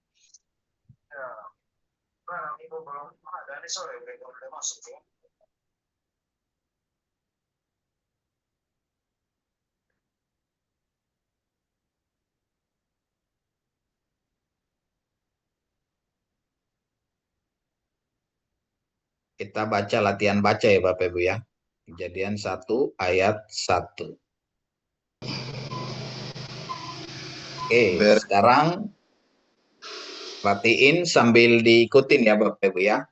Kita baca latihan baca ya Bapak Ibu ya. Kejadian 1 ayat 1. Oke, sekarang perhatiin sambil diikutin ya Bapak Ibu ya.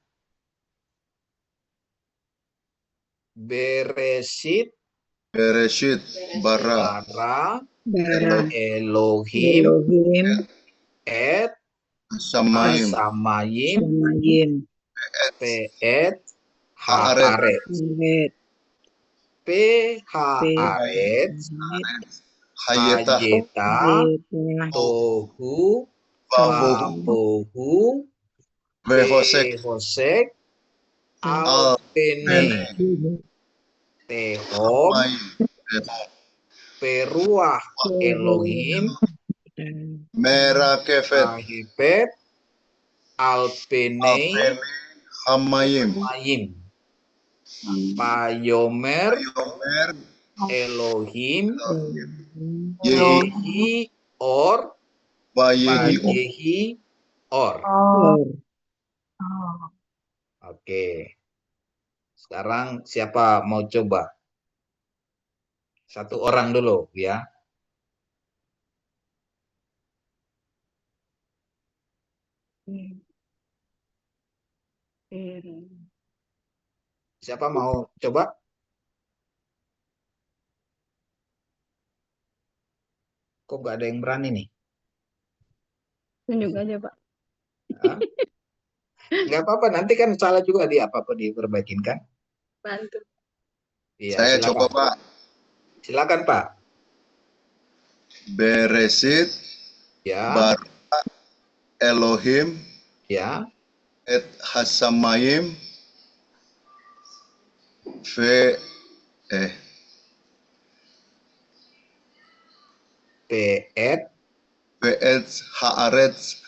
Bereshit bara Elohim et Samayim peet haaret haaret hayeta tohu vabohu vehosek alpene tehom peruah Elohim ahipet alpenei hamayim payomer Elohim yehi or vayehi or. Oke. Sekarang siapa mau coba? Satu orang dulu ya. Siapa mau coba? Kok nggak ada yang berani nih? Tunjuk aja Pak. Nggak apa-apa, nanti kan salah juga apa-apa diperbaikin kan? Bantu. Iya, Saya silakan. coba Pak. Silakan Pak. Beresit Ya. bara Elohim Ya. et hasamayim ve Peet ve'et haaretz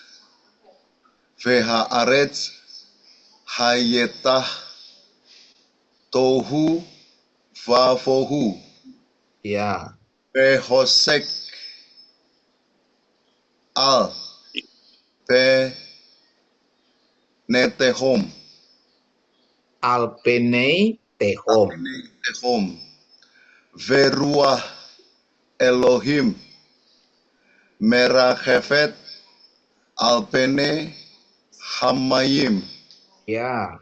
vehaaretz hayetah tohu vavohu ya. vehosek al pe netehom Alpenei tehom. veruah Elohim merachefet alpene hamayim Ya.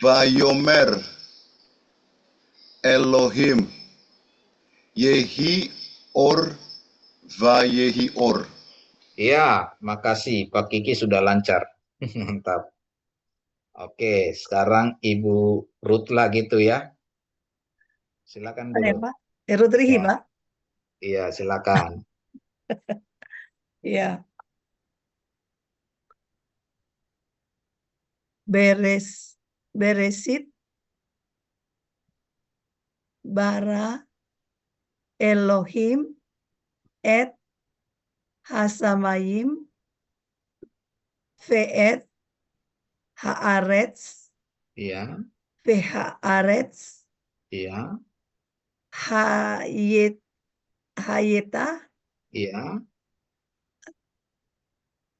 vayomer Elohim yehi or vayehi or. Ya, makasih Pak Kiki sudah lancar. Mantap. Oke, sekarang Ibu Rutla gitu ya. Silakan Ada dulu. Pak? Rudrihi Ya. Pak? Iya, silakan. Ya. Beresit bara Elohim et hasamayim Ve'et, haaretz, Iya, vehaaretz, iya, hayeta, iya,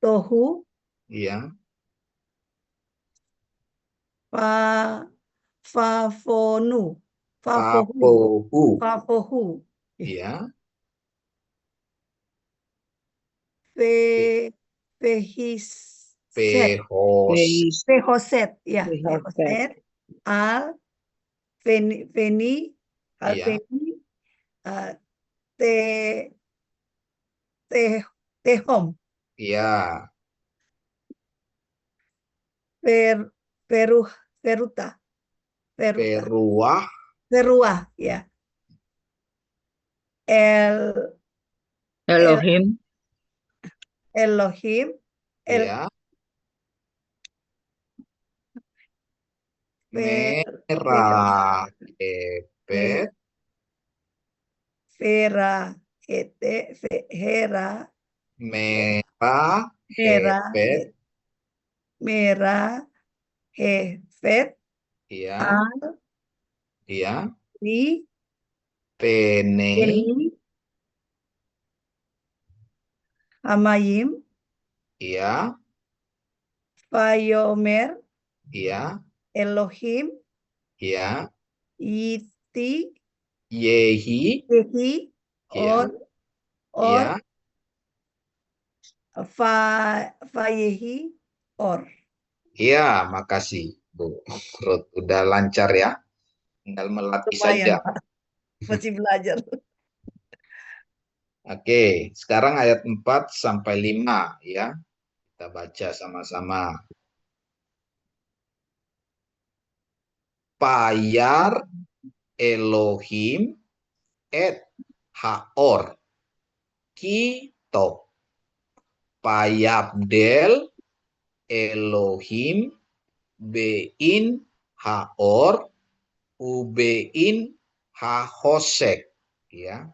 tohu, iya, fafonu, papohu, fafohu, iya, ve, vehiset, pehos, vehoset, ya, Vehoset. vehoset, al, veni, al iya, veni, te, tehom, iya, veruta, veruta, peruah, verua, ya, el, Elohim. Elohim, iya, merah, epet, Vera, Hera, merah, Hera, epet, Mera, Hefet, iya, Al, iya, Ni, pene, Eni, Hamayim, iya, Vayomer, iya, Elohim, iya, Iti, yehi, Yehi, iya, Or, iya, Vayehi, Or. iya, makasih Bu Ruth, udah lancar ya, tinggal melatih Lumayan, saja. Pak. Masih belajar. Oke, sekarang ayat 4 sampai 5 ya. Kita baca sama-sama. Payar Elohim et Haor Kitop Payabdel Elohim Bein Haor Ubein Hahosek ya.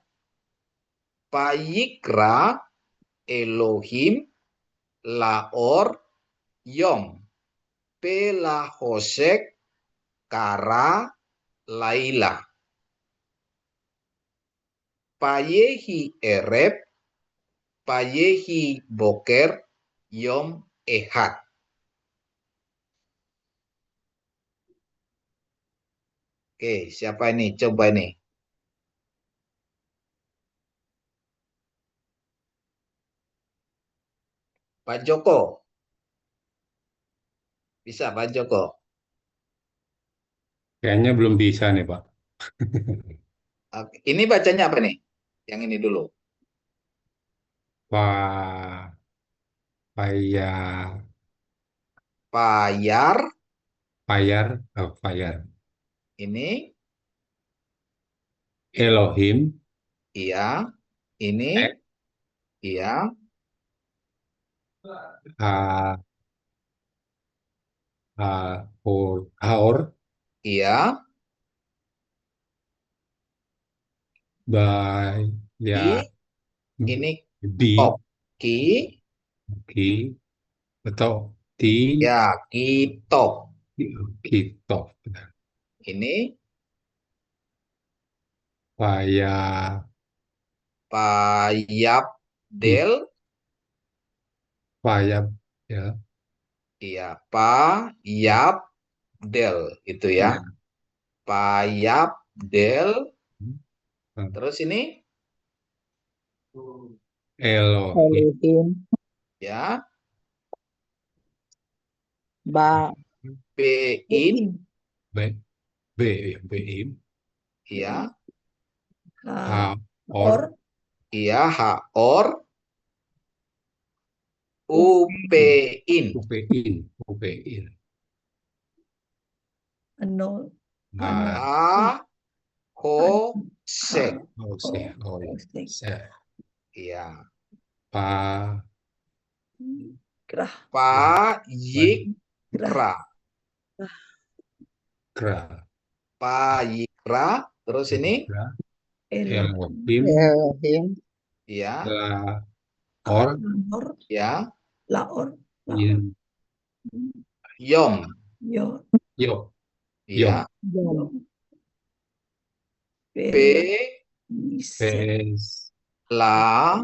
Payikra Elohim Laor Yom Pelahosek Kara Laila Payehi Ereb Payehi Boker Yom Ehad. Oke, siapa ini? Coba ini. Pak Joko. Bisa Pak Joko? Kayaknya belum bisa nih, Pak. Oke, ini bacanya apa nih? Yang ini dulu. Payar, Payar Payar. ini Elohim, iya, ini eh, iya, Ha, Haor, iya, Ya, i ini Di, top. Ki Ki, atau Ti, ya, kitop. Kitov. Ini Payar, Payabdel Payab, ya, iya, Payabdel itu ya. ya. Payabdel Hmm. terus ini Elohim, Elohim. ya, Ba. Bein B, Beim, iya, Haor, Or, iya, Haor Upein Upein, Ano, Nah, Hosek iya, Grah, Payikra Kra, Payikra terus ini Elohim, Elohim. iya, Laor, Laor, ya, Laor, yin, Yom. Yo. yo, Ya. Yom. P. Peliset. pes, La.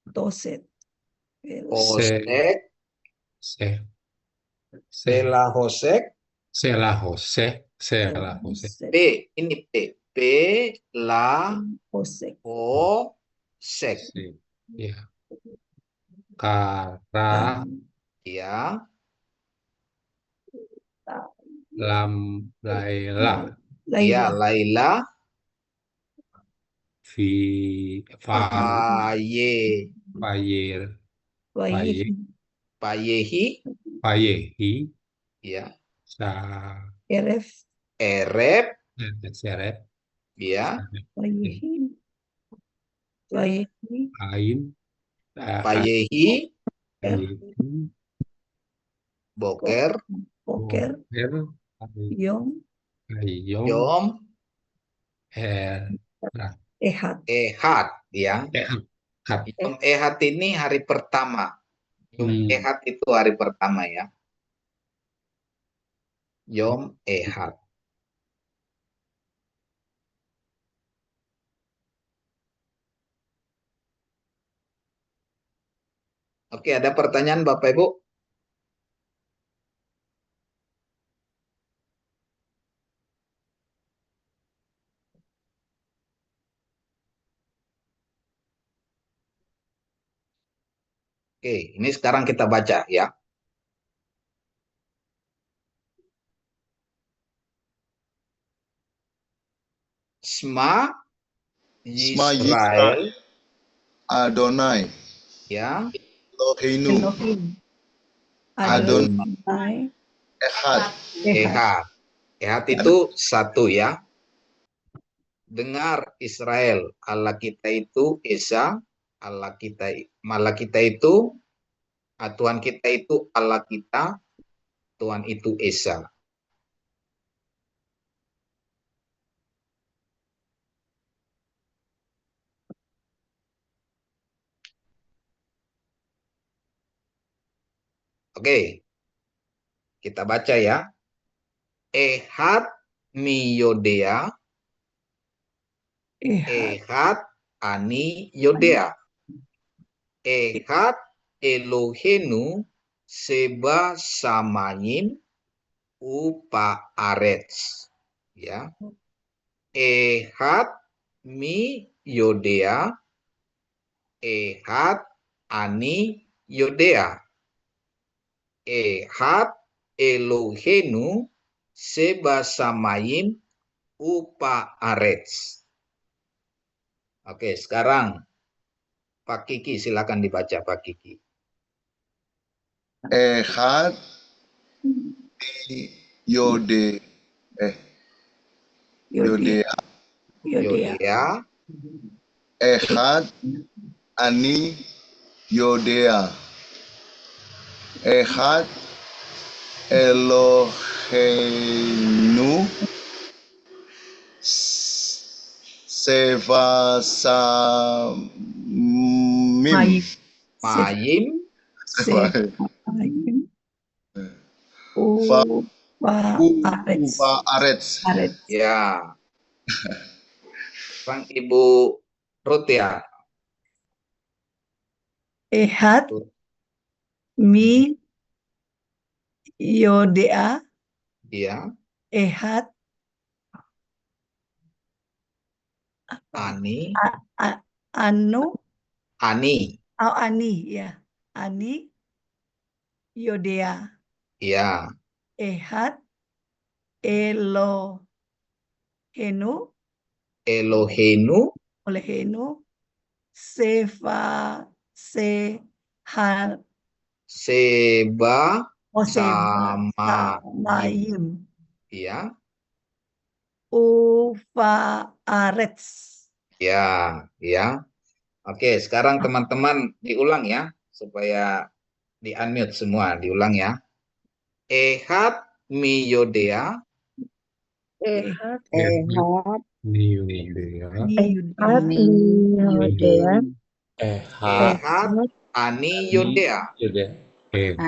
Doset. Hosek. se, se, Sela hosek. sela Jose, sela Jose, P. Ini P. P. La. Hosek. Hosek. se, ya, kara, Ya. lam, laila, Ya. Laila. Laila. fa, Paye. payir, Wayihi. Payehi. payehi, Ya. sa, Eref. Erep. seret, Ya. Wayihi. Wayihi. ain, Payehi. ain, Boker. Poker. Yom. ayom, Yom. Ehad. Ehad. Ya. hat, Yom Ehad ini hari pertama. Yom Ehad itu hari pertama ya. Yom Ehad. Oke, ada pertanyaan Bapak Ibu? Oke, ini sekarang kita baca ya. Shema Yisrael. Adonai. Ya. Eloheinu. Elohim. Adonai. Ehad. Ehad. Ehad itu satu ya. Dengar Israel, Allah kita itu Esa, Allah kita itu, Tuhan kita itu Allah kita, Tuhan itu Esa. Oke, kita baca ya. Ehad miyodea, Ehad ani yodea, Ehad Elohenu seba samayim upa arets. Ya. Ehad mi yodea, Ehad ani yodea, Ehad Elohenu seba samayim upa arets. Oke, sekarang Pak Kiki silakan dibaca Pak Kiki. Ehad Yodea. Ehad ani Yodea. Ehad Eloheinu sevasamim. Mayim. Upa arets. Ya. Bang Ibu Rutia. Ehad mi yodea. Ya. Ehad Ani. Ani ya. Ani yodea. Ya. Ehad Elohenu seba samayim. Ya. Upa arets. Ya, ya. Oke, sekarang teman-teman diulang ya supaya di-unmute semua, diulang ya. Ehad miyodea. Ehad miyodea, miyodea. Ehad ani yodea. Ehat,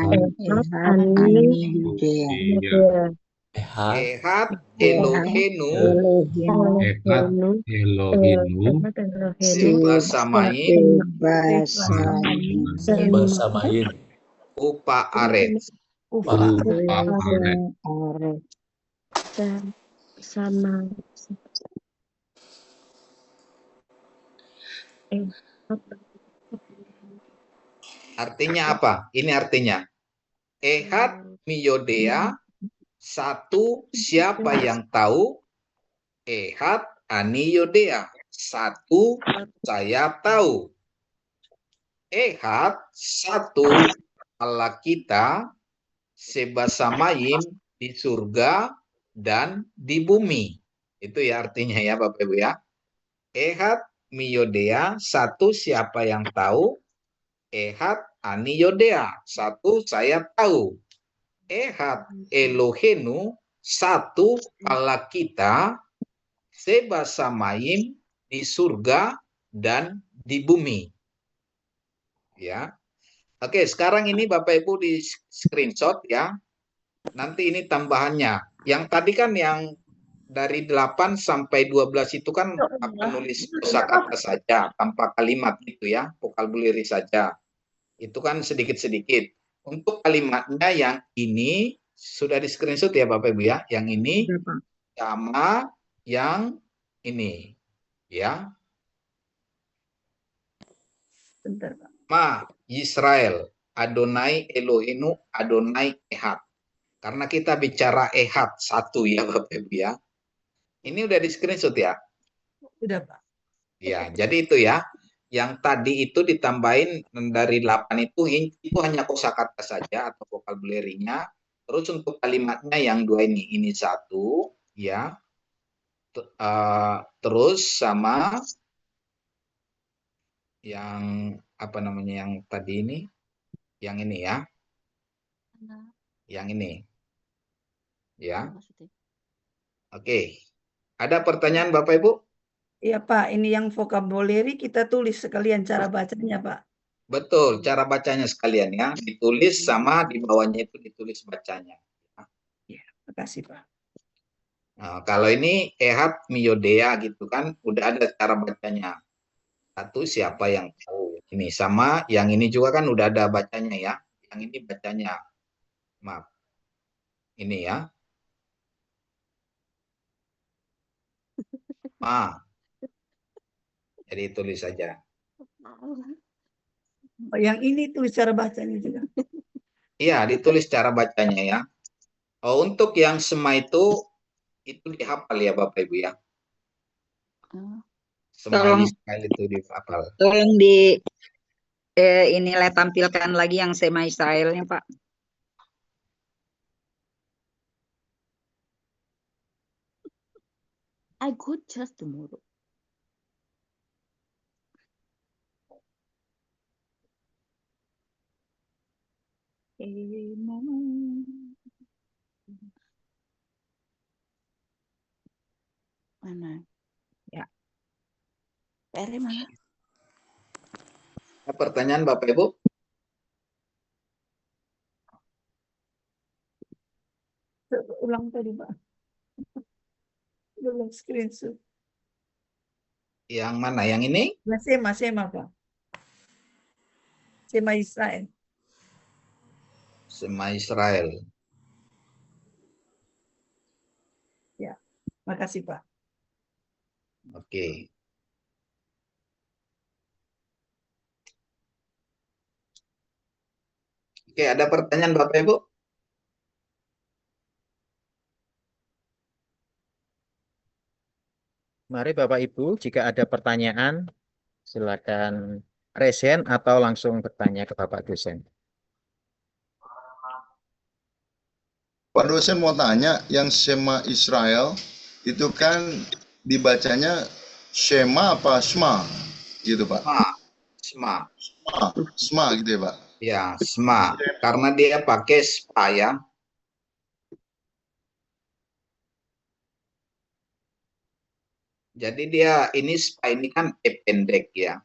Ani Yudea. Yudea. Ehat, Ehat Elohenu Ehat Elohenu Sebasamain Sebasayin. Sebasamain, Upa Aretz. Upa. Upa Aret. Aret. sama Artinya apa? Ini artinya. Ehat miyodea, satu siapa yang tahu. Ehat ani yodea, satu saya tahu. Ehat satu Allah kita sebasamayim di surga dan di bumi. Itu ya artinya ya Bapak Ibu ya. Ehat miyodea, satu siapa yang tahu. Ehat ani yodea, satu saya tahu. Ehat Elohenu, satu Allah kita sebasamayim di surga dan di bumi. Ya. Oke, sekarang ini Bapak Ibu di screenshot ya. Nanti ini tambahannya. Yang tadi kan yang dari 8 sampai 12 itu kan nulis kosakata saja tanpa kalimat gitu ya, vocabulary saja. Itu kan sedikit-sedikit. Untuk kalimatnya yang ini sudah di screenshot ya Bapak Ibu ya. Yang ini sama yang ini. Ya. Bentar, Pak. Ma Israel, Adonai Elohenu, Adonai Ehad. Karena kita bicara Ehad satu ya Bapak Ibu ya. Ini udah di screenshot ya. Sudah, Pak. Ya, jadi itu ya. Yang tadi itu ditambahin dari 8 itu hanya kosakata saja atau vocabulary-nya. Terus untuk kalimatnya yang 2 ini satu ya. Terus sama yang apa namanya yang tadi ini, yang ini ya, yang ini ya. Oke, ada pertanyaan Bapak Ibu? Iya Pak, ini yang vocabulary kita tulis sekalian cara bacanya Pak. Betul, cara bacanya sekalian ya, ditulis sama di bawahnya itu ditulis bacanya. Ya, makasih Pak. Nah, kalau ini Ehat Miyodea gitu kan, udah ada cara bacanya. Satu siapa yang tahu. Ini sama yang ini juga kan udah ada bacanya ya. Yang ini bacanya, maaf, ini ya. Jadi tulis saja. Oh, yang ini tulis cara bacanya juga. Iya, ditulis cara bacanya ya. Oh, untuk yang Sema itu dihafal ya Bapak Ibu ya. Sema Tolong. Israel itu dihafal. Tolong inilah tampilkan lagi yang Sema Israelnya Pak. I could just tomorrow. Mana? Ya. PR mana? Ada pertanyaan Bapak Ibu? Ulang tadi Pak. Ulang screenshot. Yang mana? Yang ini? Sema Pak. Sema Israel. Sema Israel. Ya, makasih Pak. Oke. Oke, ada pertanyaan Bapak Ibu? Mari Bapak Ibu, jika ada pertanyaan, silakan raise hand atau langsung bertanya ke Bapak dosen. Pak dosen mau tanya, yang Shema Israel itu kan dibacanya Shema apa Shema gitu Pak? Sema. Shema gitu ya Pak? Ya, Sema. Karena dia pakai spa ya. Jadi dia ini spa ini kan pendek ya.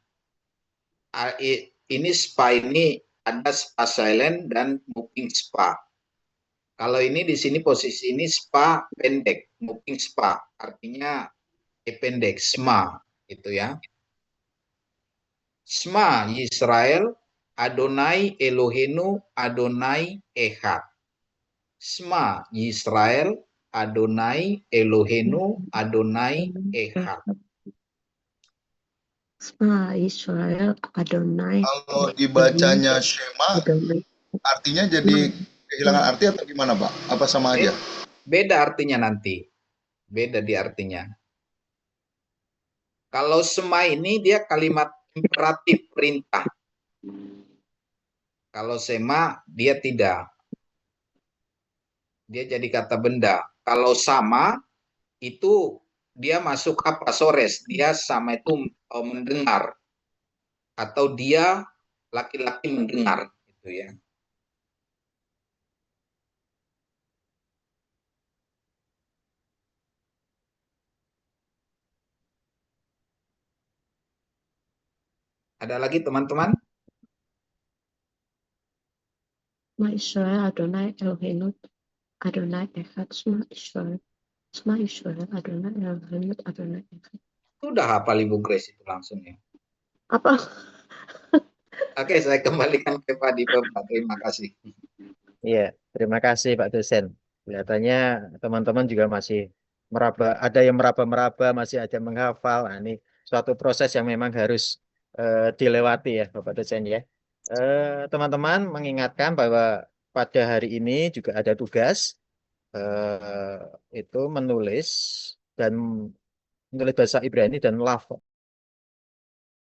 Ini spa ini ada spa silent dan moving spa. Kalau ini di sini posisi ini spa pendek, moving spa, artinya pendek, SMA, gitu ya. Shema Yisrael, Adonai Eloheinu, Adonai Echad. Shema Yisrael, Adonai Eloheinu, Adonai Echad. Shema Israel Adonai. Kalau dibacanya Shema, artinya jadi kehilangan arti atau gimana, Pak? Apa sama aja? Beda artinya nanti. Beda di artinya. Kalau Shema ini dia kalimat imperatif, perintah. Kalau Shema dia tidak. Dia jadi kata benda. Kalau sama itu dia masuk apa? Sores. Dia sama itu mendengar. Atau dia laki-laki mendengar, gitu ya. Ada lagi teman-teman? Shema Israel Adonai Eloheinu Adonai Echad. Shema Israel Adonai Eloheinu Adonai Echad. Sudah hafal Ibu Grace itu langsung ya. Apa? Oke, saya kembalikan ke Pak Dipa. Terima kasih. Iya, terima kasih Pak dosen. Kelihatannya teman-teman juga masih meraba, ada yang meraba-meraba, masih ada yang menghafal. Nah, ini suatu proses yang memang harus dilewati ya Bapak dosen ya. Teman-teman mengingatkan bahwa pada hari ini juga ada tugas itu menulis bahasa Ibrani dan lafaz